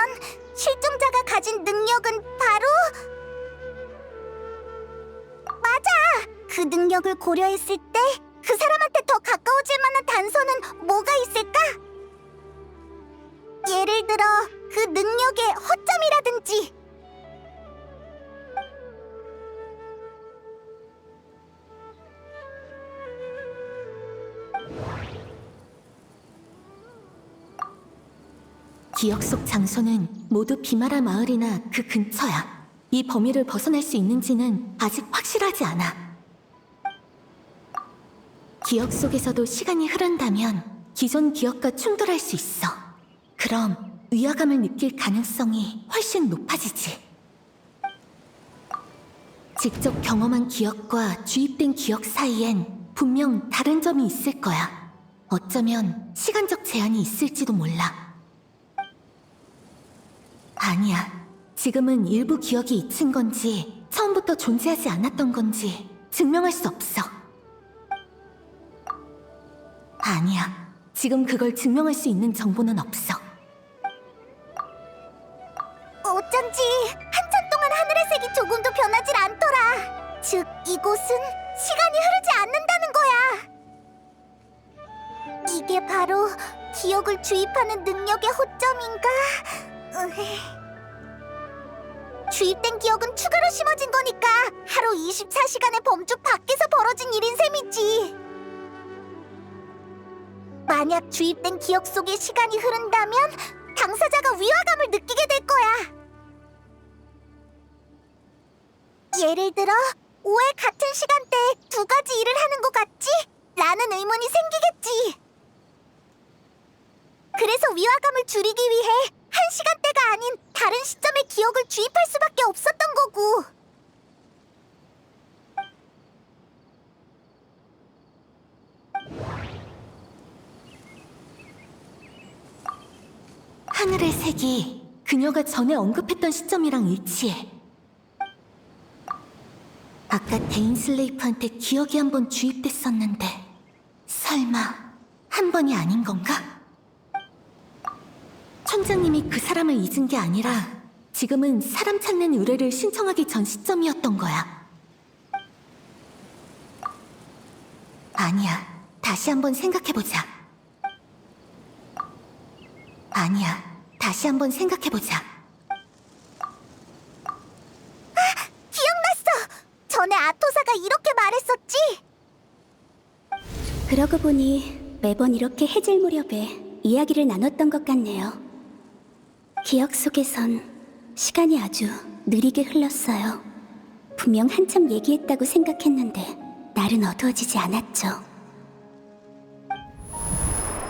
Speaker 1: 실종자가 가진 능력은 바로 맞아! 그 능력을 고려했을 때 그 사람한테 더 가까워질 만한 단서는 뭐가 있을까? 예를 들어 그 능력의 허점이라든지.
Speaker 2: 기억 속 장소는 모두 비마라 마을이나 그 근처야. 이 범위를 벗어날 수 있는지는 아직 확실하지 않아. 기억 속에서도 시간이 흐른다면 기존 기억과 충돌할 수 있어. 그럼 위화감을 느낄 가능성이 훨씬 높아지지. 직접 경험한 기억과 주입된 기억 사이엔 분명 다른 점이 있을 거야. 어쩌면 시간적 제한이 있을지도 몰라. 아니야. 지금은 일부 기억이 잊힌 건지 처음부터 존재하지 않았던 건지 증명할 수 없어. 아니야. 지금 그걸 증명할 수 있는 정보는 없어.
Speaker 1: 어쩐지 한참 동안 하늘의 색이 조금도 변하질 않더라. 즉, 이곳은 시간이 흐르지 않는다는 거야. 이게 바로 기억을 주입하는 능력의 허점인가? 주입된 기억은 추가로 심어진 거니까 하루 24시간의 범주 밖에서 벌어진 일인 셈이지. 만약 주입된 기억 속에 시간이 흐른다면 당사자가 위화감을 느끼게 될 거야. 예를 들어 5회 같은 시간대에 두 가지 일을 하는 것 같지? 라는 의문이 생기겠지. 그래서 위화감을 줄이기 위해 한 시간대가 아닌 다른 시점에 기억을 주입할 수밖에 없었던 거고.
Speaker 2: 하늘의 색이 그녀가 전에 언급했던 시점이랑 일치해. 아까 데인 슬레이프한테 기억이 한 번 주입됐었는데 설마 한 번이 아닌 건가? 천장님이 그 사람을 잊은 게 아니라 지금은 사람 찾는 의뢰를 신청하기 전 시점이었던 거야. 아니야. 다시 한번 생각해보자. 아니야. 다시 한번 생각해보자.
Speaker 1: 기억났어! 전에 아토사가 이렇게 말했었지?
Speaker 5: 그러고 보니 매번 이렇게 해질 무렵에 이야기를 나눴던 것 같네요. 기억 속에선 시간이 아주 느리게 흘렀어요. 분명 한참 얘기했다고 생각했는데 날은 어두워지지 않았죠.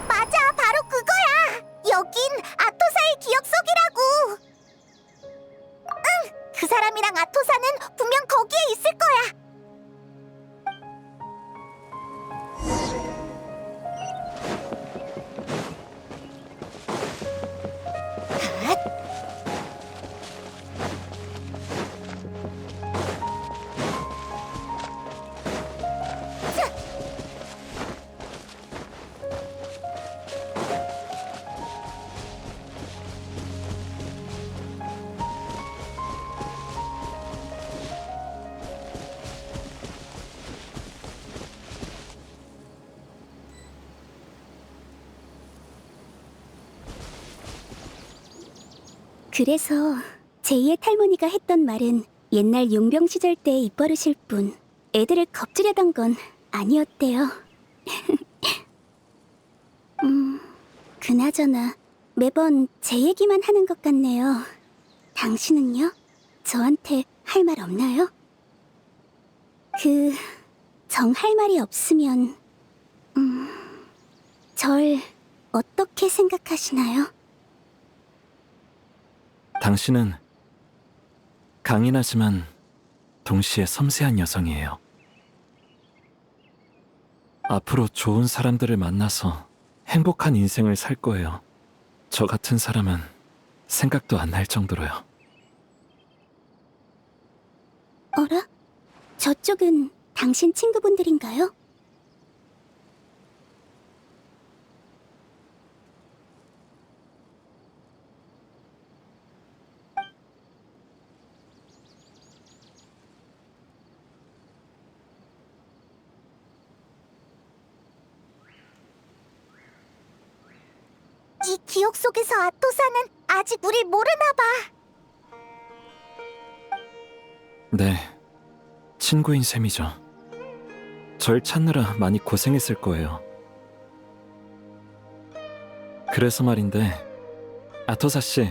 Speaker 1: 맞아, 바로 그거야! 여긴 아토사의 기억 속이라고! 응! 그 사람이랑 아토사는 분명 거기에 있을 거야!
Speaker 5: 그래서 제2의 탈모니가 했던 말은 옛날 용병 시절 때의 입버릇일 뿐 애들을 겁주려던 건 아니었대요. 그나저나 매번 제 얘기만 하는 것 같네요. 당신은요? 저한테 할 말 없나요? 정 할 말이 없으면 절 어떻게 생각하시나요?
Speaker 10: 당신은 강인하지만 동시에 섬세한 여성이에요. 앞으로 좋은 사람들을 만나서 행복한 인생을 살 거예요. 저 같은 사람은 생각도 안 날 정도로요.
Speaker 5: 어라? 저쪽은 당신 친구분들인가요?
Speaker 1: 이 기억 속에서 아토사는 아직 우릴 모르나 봐.
Speaker 10: 네, 친구인 셈이죠. 절 찾느라 많이 고생했을 거예요. 그래서 말인데, 아토사 씨,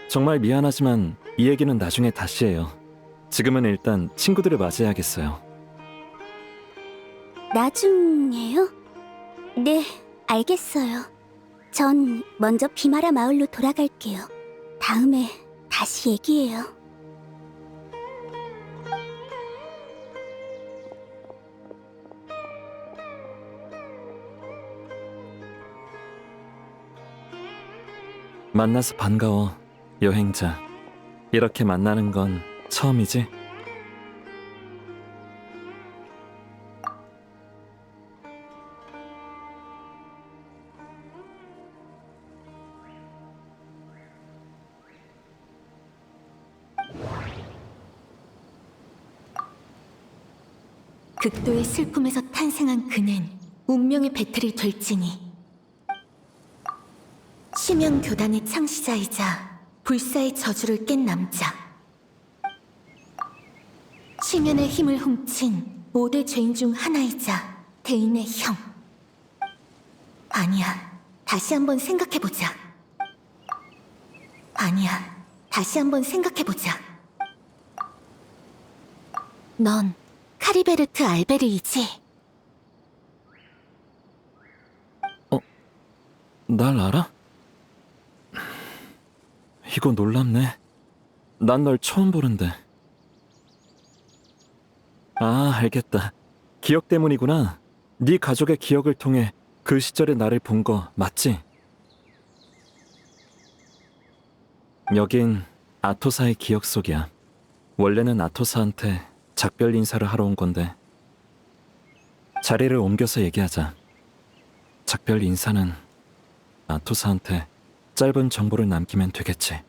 Speaker 10: 정말 미안하지만 이 얘기는 나중에 다시 해요. 지금은 일단 친구들을 맞이해야겠어요.
Speaker 5: 나중에요? 네, 알겠어요. 전 먼저 비마라 마을로 돌아갈게요. 다음에 다시 얘기해요.
Speaker 10: 만나서 반가워, 여행자. 이렇게 만나는 건 처음이지?
Speaker 2: 극도의 슬픔에서 탄생한 그는 운명의 배틀이 될지니 심연 교단의 창시자이자 불사의 저주를 깬 남자, 심연의 힘을 훔친 5대 죄인 중 하나이자 대인의 형. 아니야, 다시 한번 생각해보자. 아니야, 다시 한번 생각해보자. 넌 카리베르트 알베르이지?
Speaker 10: 날 알아? 이거 놀랍네. 난 널 처음 보는데. 아, 알겠다. 기억 때문이구나. 네 가족의 기억을 통해 그 시절의 나를 본 거 맞지? 여긴 아토사의 기억 속이야. 원래는 아토사한테 작별 인사를 하러 온 건데 자리를 옮겨서 얘기하자. 작별 인사는 아토사한테 짧은 정보를 남기면 되겠지.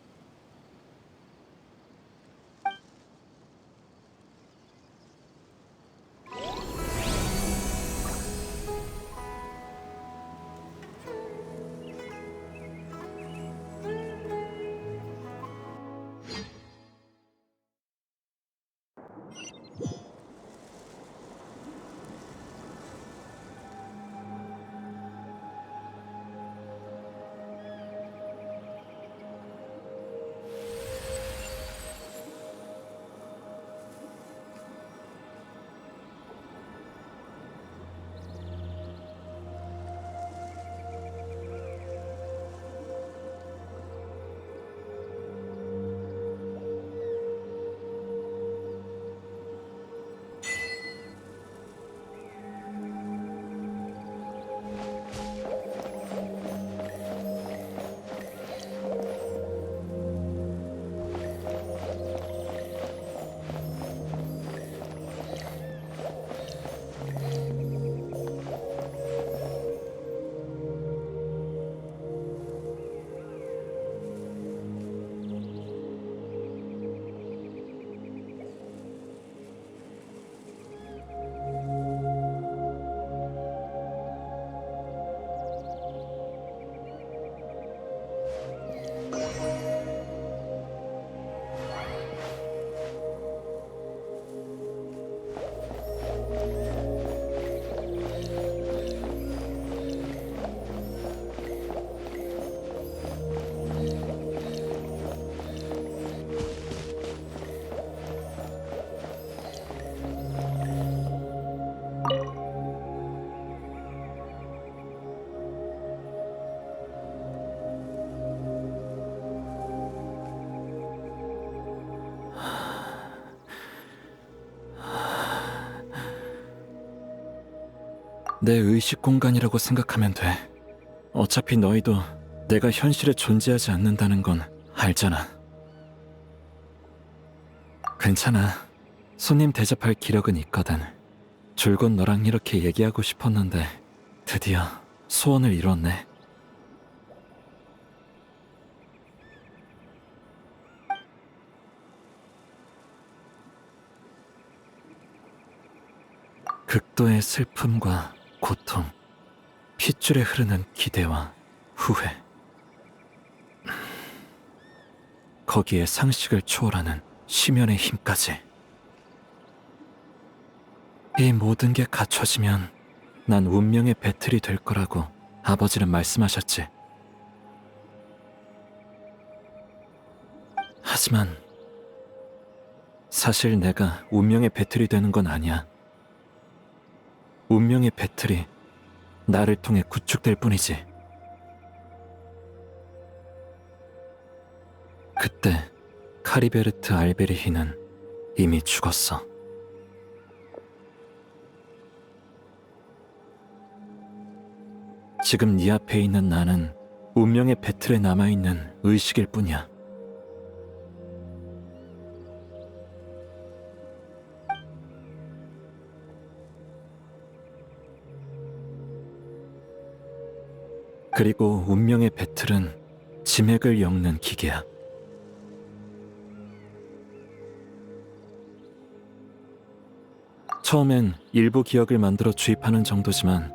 Speaker 10: 내 의식 공간이라고 생각하면 돼. 어차피 너희도 내가 현실에 존재하지 않는다는 건 알잖아. 괜찮아. 손님 대접할 기력은 있거든. 줄곧 너랑 이렇게 얘기하고 싶었는데 드디어 소원을 이뤘네. 극도의 슬픔과 고통, 핏줄에 흐르는 기대와 후회. 거기에 상식을 초월하는 심연의 힘까지. 이 모든 게 갖춰지면 난 운명의 배틀이 될 거라고 아버지는 말씀하셨지. 하지만 사실 내가 운명의 배틀이 되는 건 아니야. 운명의 배틀이 나를 통해 구축될 뿐이지. 그때 카리베르트 알베리히는 이미 죽었어. 지금 네 앞에 있는 나는 운명의 배틀에 남아있는 의식일 뿐이야. 그리고 운명의 배틀은 지맥을 엮는 기계야. 처음엔 일부 기억을 만들어 주입하는 정도지만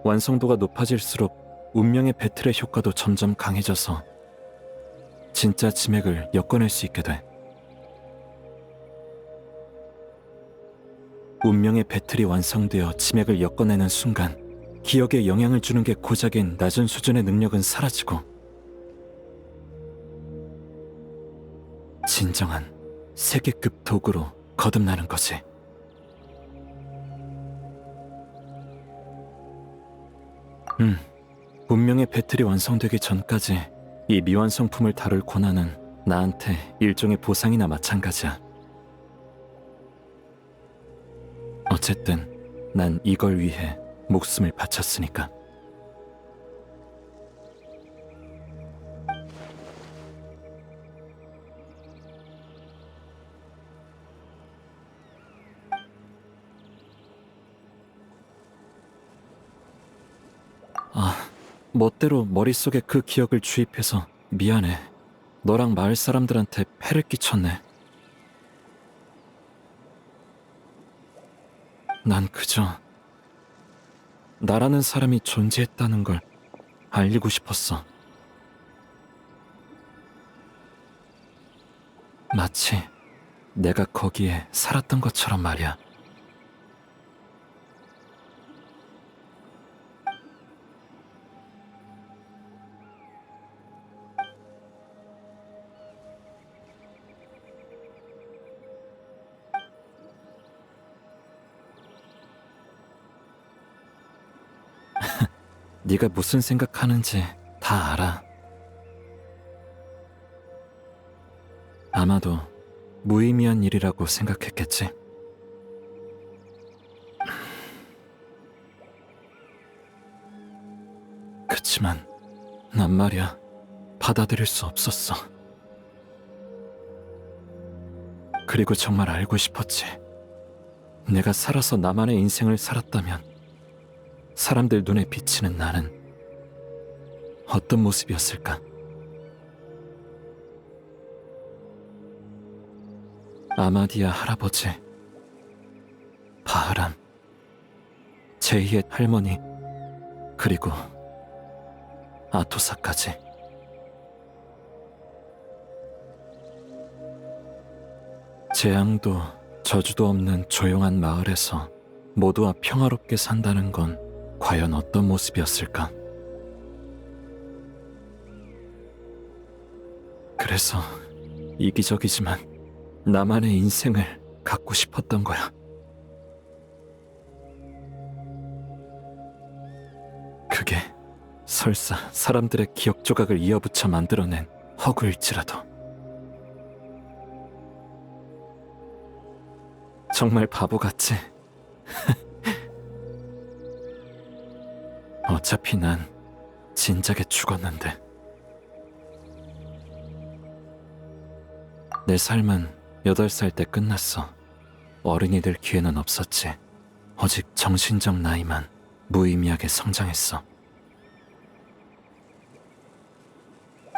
Speaker 10: 완성도가 높아질수록 운명의 배틀의 효과도 점점 강해져서 진짜 지맥을 엮어낼 수 있게 돼. 운명의 배틀이 완성되어 지맥을 엮어내는 순간 기억에 영향을 주는 게 고작인 낮은 수준의 능력은 사라지고 진정한 세계급 도구로 거듭나는 거지. 운명의 배틀이 완성되기 전까지 이 미완성품을 다룰 고난은 나한테 일종의 보상이나 마찬가지야. 어쨌든 난 이걸 위해 목숨을 바쳤으니까. 멋대로 머릿속에 그 기억을 주입해서 미안해. 너랑 마을 사람들한테 폐를 끼쳤네. 난 그저 나라는 사람이 존재했다는 걸 알리고 싶었어. 마치 내가 거기에 살았던 것처럼 말이야. 네가 무슨 생각하는지 다 알아. 아마도 무의미한 일이라고 생각했겠지. 그치만 난 말이야, 받아들일 수 없었어. 그리고 정말 알고 싶었지. 내가 살아서 나만의 인생을 살았다면 사람들 눈에 비치는 나는 어떤 모습이었을까? 아마디아 할아버지, 바흐람, 제이의 할머니, 그리고 아토사까지. 재앙도 저주도 없는 조용한 마을에서 모두와 평화롭게 산다는 건 과연 어떤 모습이었을까? 그래서 이기적이지만 나만의 인생을 갖고 싶었던 거야. 그게 설사 사람들의 기억 조각을 이어붙여 만들어낸 허구일지라도. 정말 바보같지? 어차피 난 진작에 죽었는데. 내 삶은 8살 때 끝났어. 어른이 될 기회는 없었지. 오직 정신적 나이만 무의미하게 성장했어.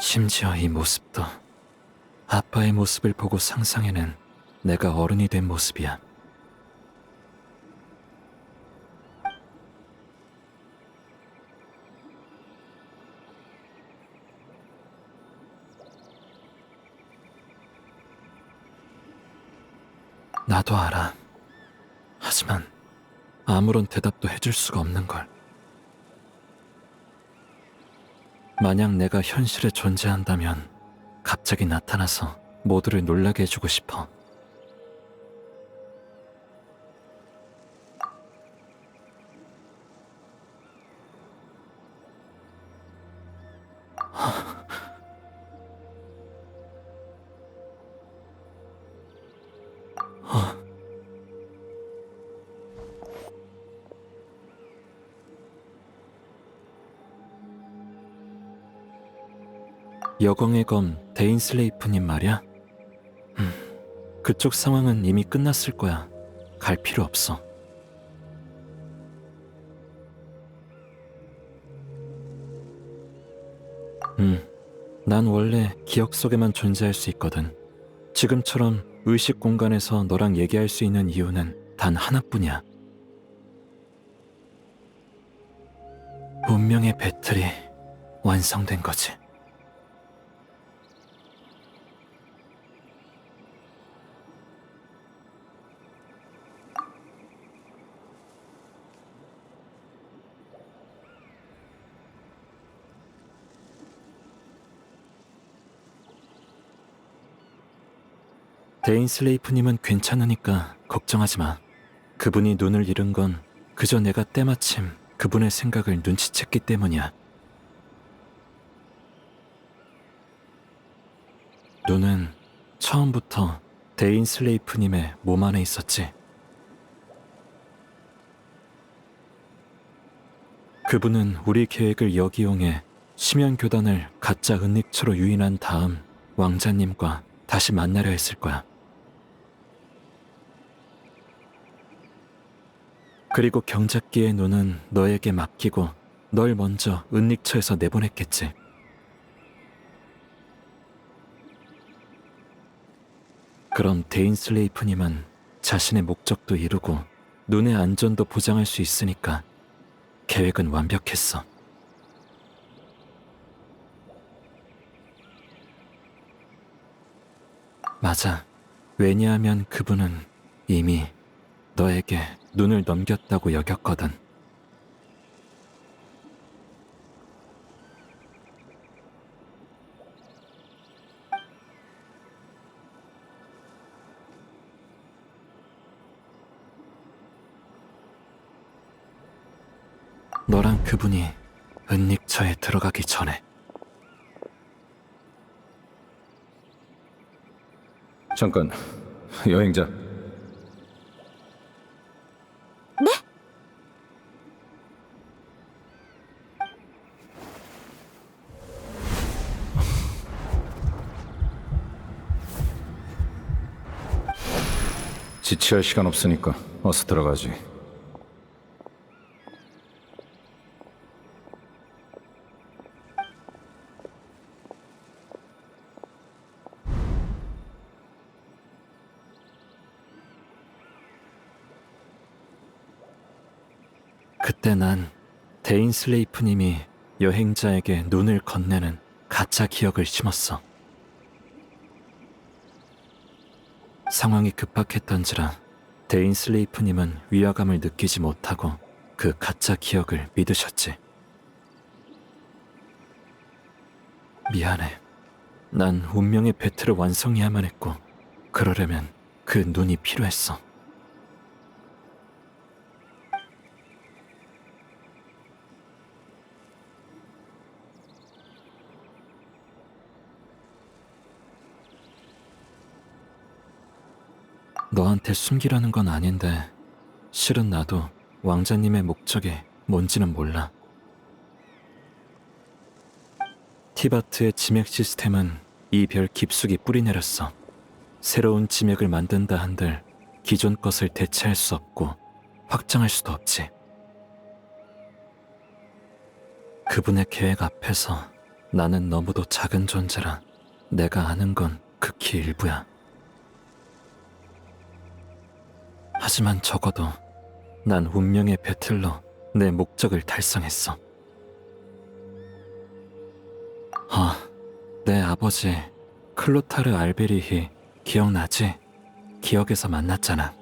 Speaker 10: 심지어 이 모습도 아빠의 모습을 보고 상상해낸 내가 어른이 된 모습이야. 나도 알아. 하지만 아무런 대답도 해줄 수가 없는 걸. 만약 내가 현실에 존재한다면 갑자기 나타나서 모두를 놀라게 해주고 싶어. 여광의 검 데인슬레이프님 말이야? 그쪽 상황은 이미 끝났을 거야. 갈 필요 없어. 난 원래 기억 속에만 존재할 수 있거든. 지금처럼 의식 공간에서 너랑 얘기할 수 있는 이유는 단 하나뿐이야. 운명의 배틀이 완성된 거지. 데인슬레이프님은 괜찮으니까 걱정하지 마. 그분이 눈을 잃은 건 그저 내가 때마침 그분의 생각을 눈치챘기 때문이야. 눈은 처음부터 데인슬레이프님의 몸 안에 있었지. 그분은 우리 계획을 역이용해 심연교단을 가짜 은닉처로 유인한 다음 왕자님과 다시 만나려 했을 거야. 그리고 경작기의 눈은 너에게 맡기고 널 먼저 은닉처에서 내보냈겠지. 그럼 데인슬레이프님은 자신의 목적도 이루고 눈의 안전도 보장할 수 있으니까 계획은 완벽했어. 맞아. 왜냐하면 그분은 이미 너에게 눈을 넘겼다고 여겼거든. 너랑 그분이 은닉처에 들어가기 전에.
Speaker 7: 잠깐, 여행자.
Speaker 1: 네?
Speaker 7: 지체할 시간 없으니까 어서 들어가지.
Speaker 10: 그때 난 데인슬레이프님이 여행자에게 눈을 건네는 가짜 기억을 심었어. 상황이 급박했던지라 데인슬레이프님은 위화감을 느끼지 못하고 그 가짜 기억을 믿으셨지. 미안해. 난 운명의 배틀을 완성해야만 했고 그러려면 그 눈이 필요했어. 너한테 숨기라는 건 아닌데 실은 나도 왕자님의 목적이 뭔지는 몰라. 티바트의 지맥 시스템은 이 별 깊숙이 뿌리내렸어. 새로운 지맥을 만든다 한들 기존 것을 대체할 수 없고 확장할 수도 없지. 그분의 계획 앞에서 나는 너무도 작은 존재라 내가 아는 건 극히 일부야. 하지만 적어도 난 운명의 배틀로 내 목적을 달성했어. 내 아버지 클로타르 알베리히 기억나지? 기억에서 만났잖아.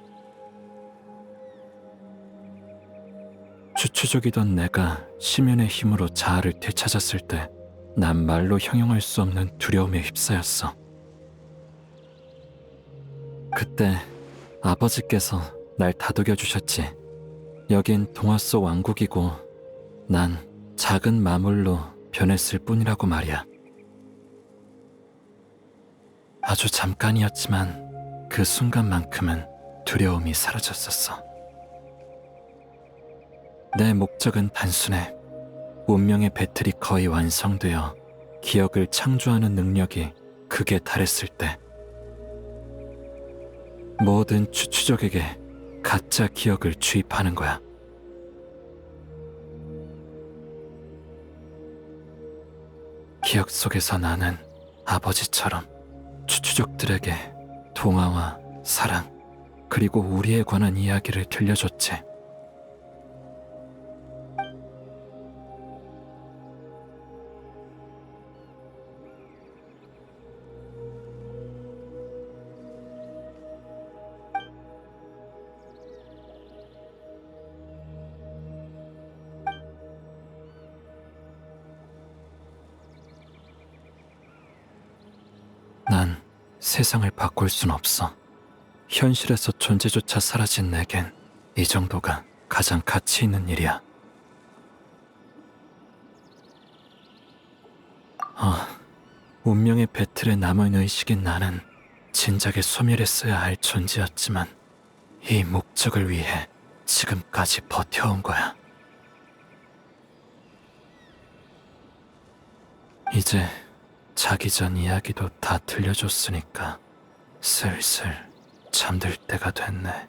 Speaker 10: 추추족이던 내가 심연의 힘으로 자아를 되찾았을 때 난 말로 형용할 수 없는 두려움에 휩싸였어. 그때 아버지께서 날 다독여 주셨지. 여긴 동화 속 왕국이고 난 작은 마물로 변했을 뿐이라고 말이야. 아주 잠깐이었지만 그 순간만큼은 두려움이 사라졌었어. 내 목적은 단순해. 운명의 배틀이 거의 완성되어 기억을 창조하는 능력이 극에 달했을 때 모든 추추족에게 가짜 기억을 주입하는 거야. 기억 속에서 나는 아버지처럼 추추족들에게 동화와 사랑 그리고 우리에 관한 이야기를 들려줬지. 난 세상을 바꿀 순 없어. 현실에서 존재조차 사라진 내겐 이 정도가 가장 가치 있는 일이야. 운명의 배틀에 남은 의식인 나는 진작에 소멸했어야 할 존재였지만 이 목적을 위해 지금까지 버텨온 거야. 이제 자기 전 이야기도 다 들려줬으니까 슬슬 잠들 때가 됐네.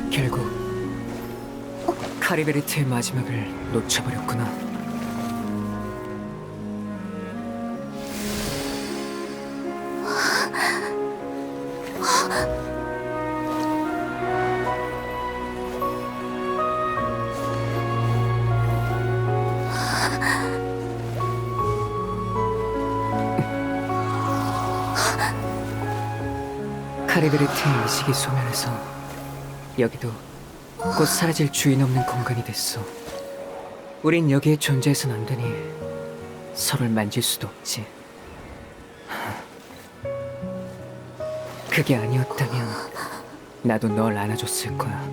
Speaker 9: 결국 카리베리트의 마지막을 놓쳐버렸구나. 카리베리트의 의식이 소멸해서 여기도 곧 사라질 주인 없는 공간이 됐어. 우린 여기에 존재해선 안 되니 서로를 만질 수도 없지. 그게 아니었다면 나도 널 안아줬을 거야.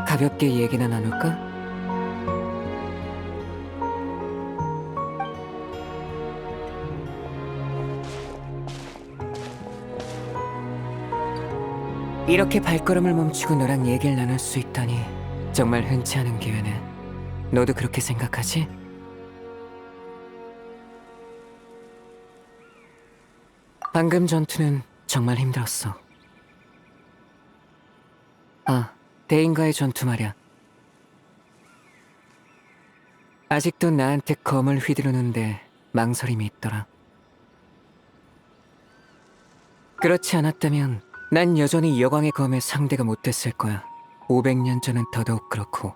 Speaker 9: 가볍게 얘기나 나눌까? 이렇게 발걸음을 멈추고 너랑 얘기를 나눌 수 있다니 정말 흔치 않은 기회네. 너도 그렇게 생각하지? 방금 전투는 정말 힘들었어. 대인과의 전투 말이야. 아직도 나한테 검을 휘두르는데 망설임이 있더라. 그렇지 않았다면 난 여전히 여광의 검의 상대가 못 됐을 거야. 500년 전은 더더욱 그렇고.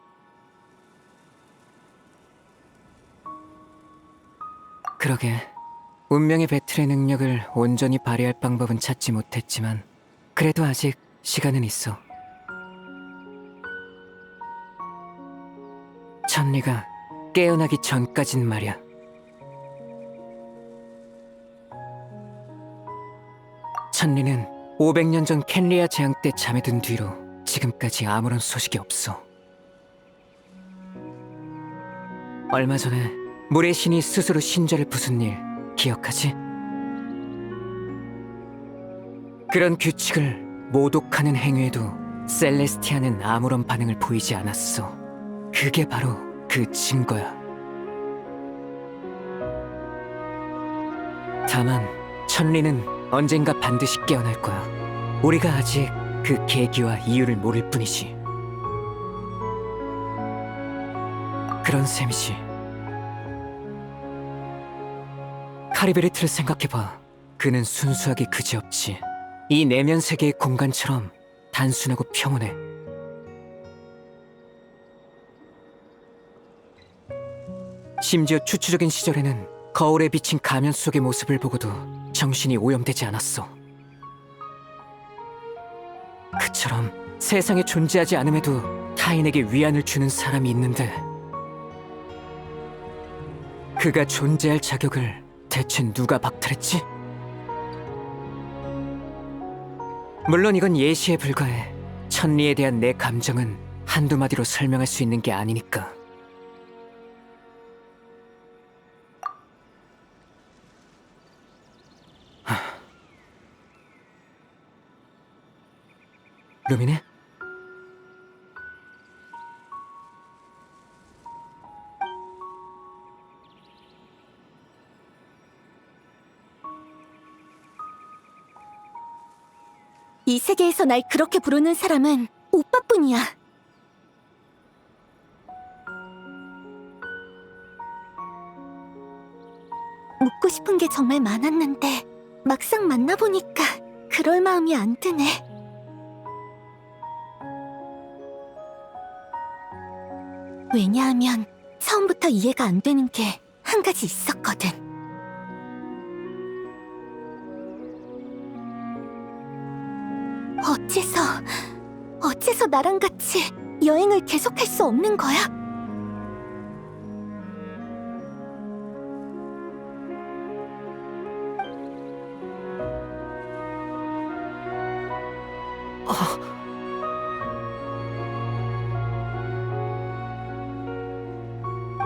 Speaker 9: 그러게, 운명의 배틀의 능력을 온전히 발휘할 방법은 찾지 못했지만 그래도 아직 시간은 있어. 천리가 깨어나기 전까진 말이야. 천리는 500년 전 켄리아 재앙 때 잠에 든 뒤로 지금까지 아무런 소식이 없어. 얼마 전에 물의 신이 스스로 신좌를 부순 일 기억하지? 그런 규칙을 모독하는 행위에도 셀레스티아는 아무런 반응을 보이지 않았어. 그게 바로 그 증거야. 다만 천리는 언젠가 반드시 깨어날 거야. 우리가 아직 그 계기와 이유를 모를 뿐이지. 그런 셈이지. 카리베르트를 생각해봐. 그는 순수하기 그지없지. 이 내면 세계의 공간처럼 단순하고 평온해. 심지어 추추적인 시절에는 거울에 비친 가면 속의 모습을 보고도 정신이 오염되지 않았어. 그처럼 세상에 존재하지 않음에도 타인에게 위안을 주는 사람이 있는데 그가 존재할 자격을 대체 누가 박탈했지? 물론 이건 예시에 불과해. 천리에 대한 내 감정은 한두 마디로 설명할 수 있는 게 아니니까. 루미네?
Speaker 2: 이 세계에서 날 그렇게 부르는 사람은 오빠뿐이야. 묻고 싶은 게 정말 많았는데 막상 만나보니까 그럴 마음이 안 드네. 왜냐하면 처음부터 이해가 안 되는 게 한 가지 있었거든. 어째서 나랑 같이 여행을 계속할 수 없는 거야?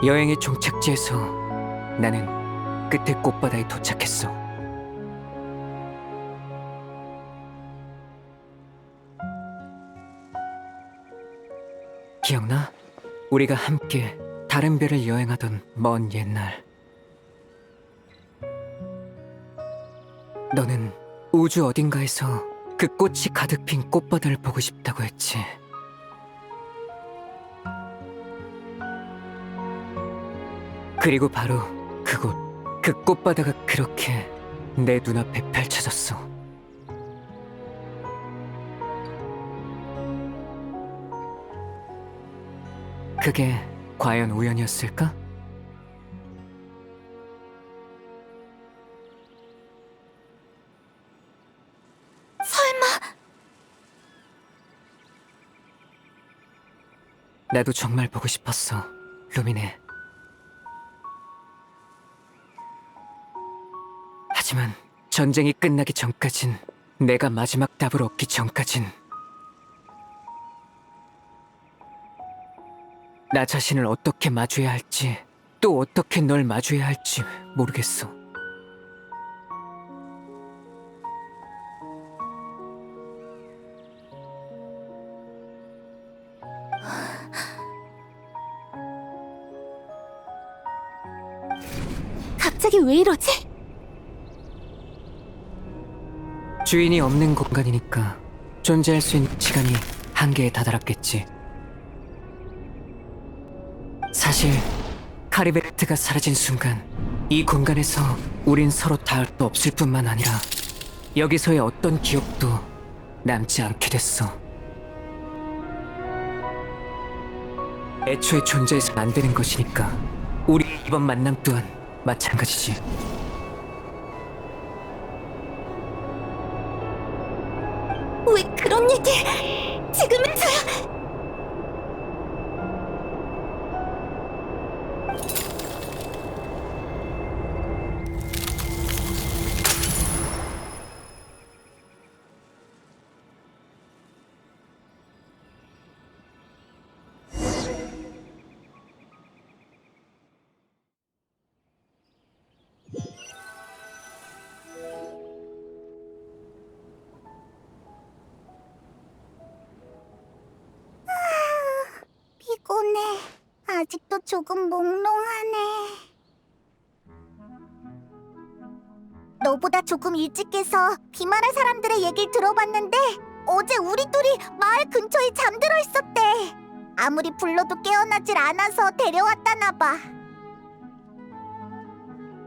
Speaker 9: 여행의 종착지에서 나는 끝의 꽃바다에 도착했어. 기억나? 우리가 함께 다른 별을 여행하던 먼 옛날. 너는 우주 어딘가에서 그 꽃이 가득 핀 꽃바다를 보고 싶다고 했지. 그리고 바로 그곳, 그 꽃바다가 그렇게 내 눈앞에 펼쳐졌어. 그게 과연 우연이었을까?
Speaker 2: 설마
Speaker 9: 나도 정말 보고 싶었어, 루미네. 하지만 전쟁이 끝나기 전까진, 내가 마지막 답을 얻기 전까진 나 자신을 어떻게 마주해야 할지, 또 어떻게 널 마주해야 할지 모르겠어.
Speaker 2: 갑자기 왜 이러지?
Speaker 9: 주인이 없는 공간이니까 존재할 수 있는 시간이 한계에 다다랐겠지. 사실 카리베르트가 사라진 순간 이 공간에서 우린 서로 닿을 수 없을 뿐만 아니라 여기서의 어떤 기억도 남지 않게 됐어. 애초에 존재해서 안 되는 것이니까 우리 이번 만남 또한 마찬가지지.
Speaker 1: 왜 그런 얘기 지금부터야? 피곤해. 아직도 조금 몽롱하네. 너보다 조금 일찍 깨서 비마라 사람들의 얘기를 들어봤는데 어제 우리 둘이 마을 근처에 잠들어 있었대. 아무리 불러도 깨어나질 않아서 데려왔다나 봐.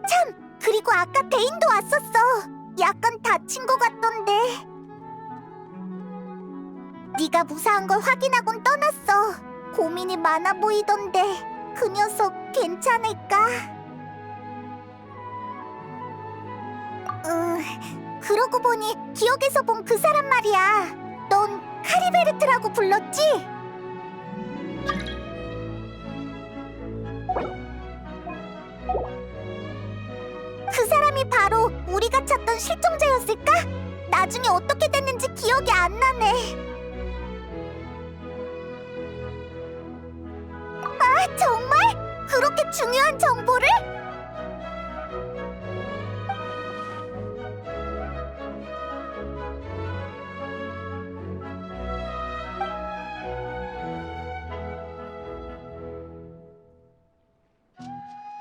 Speaker 1: 참, 그리고 아까 대인도 왔었어. 약간 다친 것 같던데. 네가 무사한 걸 확인하곤 떠났어. 고민이 많아 보이던데 그 녀석 괜찮을까? 그러고 보니 기억에서 본 그 사람 말이야. 넌 카리베르트라고 불렀지? 그 사람이 바로 우리가 찾던 실종자였을까? 나중에 어떻게 됐는지 기억이 안 나네. 아, 정말? 그렇게 중요한 정보를?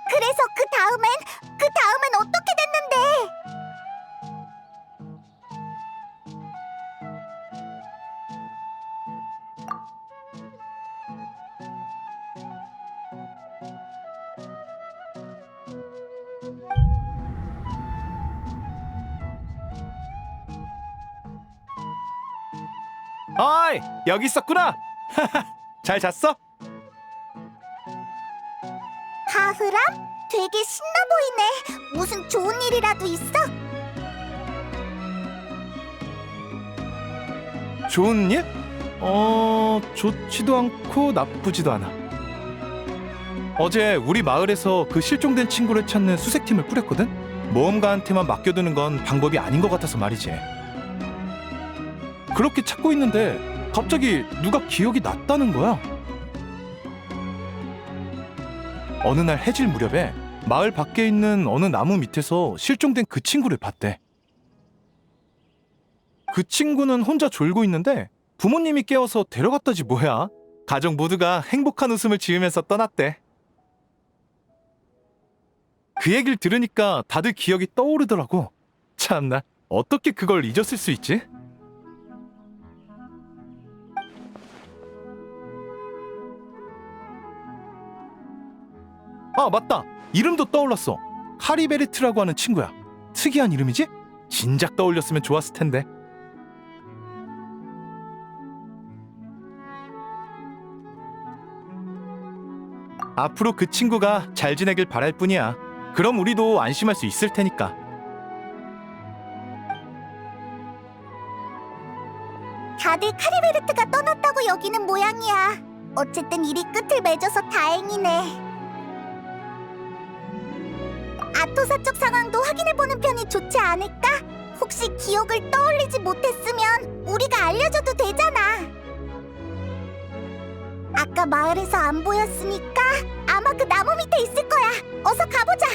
Speaker 1: 그래서 그 다음엔 어떻게 됐는데?
Speaker 3: 어이, 여기 있었구나. 잘 잤어?
Speaker 1: 하흐람? 되게 신나 보이네. 무슨 좋은 일이라도 있어?
Speaker 3: 좋은 일? 좋지도 않고 나쁘지도 않아. 어제 우리 마을에서 그 실종된 친구를 찾는 수색팀을 꾸렸거든? 모험가한테만 맡겨두는 건 방법이 아닌 것 같아서 말이지. 그렇게 찾고 있는데 갑자기 누가 기억이 났다는 거야. 어느 날 해질 무렵에 마을 밖에 있는 어느 나무 밑에서 실종된 그 친구를 봤대. 그 친구는 혼자 졸고 있는데 부모님이 깨워서 데려갔다지 뭐야. 가족 모두가 행복한 웃음을 지으면서 떠났대. 그 얘기를 들으니까 다들 기억이 떠오르더라고. 참나, 어떻게 그걸 잊었을 수 있지? 아, 맞다. 이름도 떠올랐어. 카리베르트라고 하는 친구야. 특이한 이름이지? 진작 떠올렸으면 좋았을 텐데. 앞으로 그 친구가 잘 지내길 바랄 뿐이야. 그럼 우리도 안심할 수 있을 테니까.
Speaker 1: 다들 카리베르트가 떠났다고 여기는 모양이야. 어쨌든 일이 끝을 맺어서 다행이네. 아토사 쪽 상황도 확인해보는 편이 좋지 않을까? 혹시 기억을 떠올리지 못했으면 우리가 알려줘도 되잖아. 아까 마을에서 안 보였으니까 아마 그 나무 밑에 있을 거야. 어서 가보자.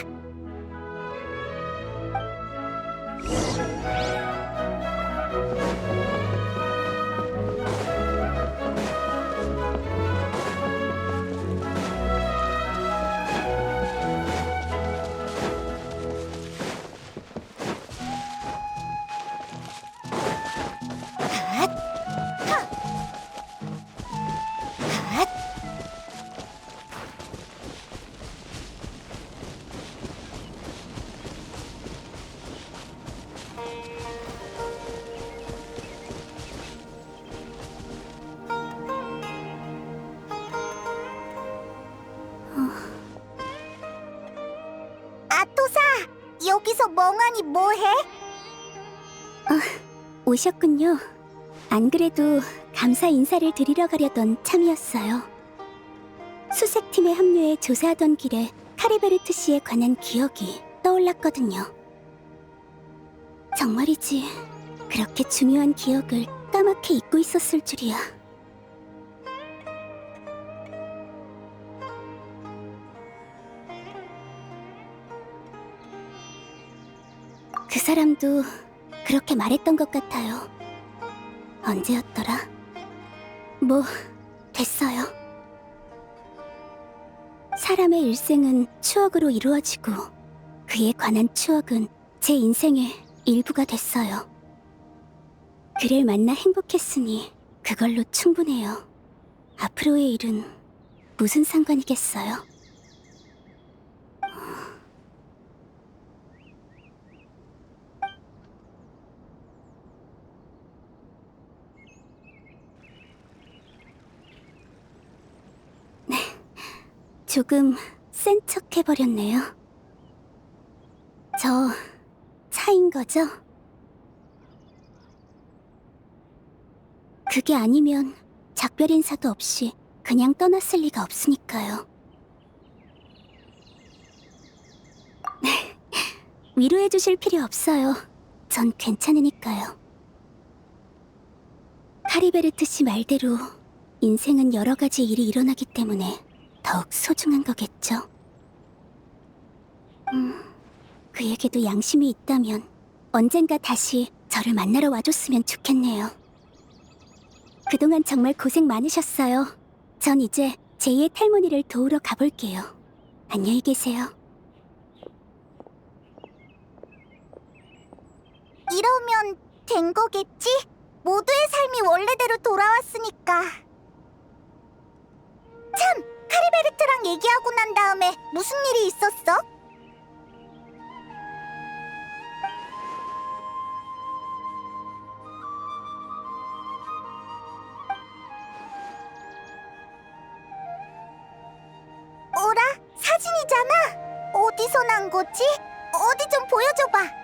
Speaker 1: 여기서 멍하니 뭐해?
Speaker 5: 오셨군요. 안 그래도 감사 인사를 드리러 가려던 참이었어요. 수색팀에 합류해 조사하던 길에 카리베르트 씨에 관한 기억이 떠올랐거든요. 정말이지 그렇게 중요한 기억을 까맣게 잊고 있었을 줄이야. 그 사람도 그렇게 말했던 것 같아요. 언제였더라? 뭐, 됐어요. 사람의 일생은 추억으로 이루어지고 그에 관한 추억은 제 인생의 일부가 됐어요. 그를 만나 행복했으니 그걸로 충분해요. 앞으로의 일은 무슨 상관이겠어요? 조금 센 척 해버렸네요. 저 차인 거죠? 그게 아니면 작별 인사도 없이 그냥 떠났을 리가 없으니까요. 위로해 주실 필요 없어요. 전 괜찮으니까요. 카리베르트 씨 말대로 인생은 여러 가지 일이 일어나기 때문에 더욱 소중한 거겠죠. 그에게도 양심이 있다면 언젠가 다시 저를 만나러 와줬으면 좋겠네요. 그동안 정말 고생 많으셨어요. 전 이제 제2의 탈모니를 도우러 가볼게요. 안녕히 계세요.
Speaker 1: 이러면 된 거겠지? 모두의 삶이 원래대로 돌아왔으니까. 참! 카리베르트랑 얘기하고 난 다음에 무슨 일이 있었어? 어라? 사진이잖아? 어디서 난 거지? 어디 좀 보여줘봐.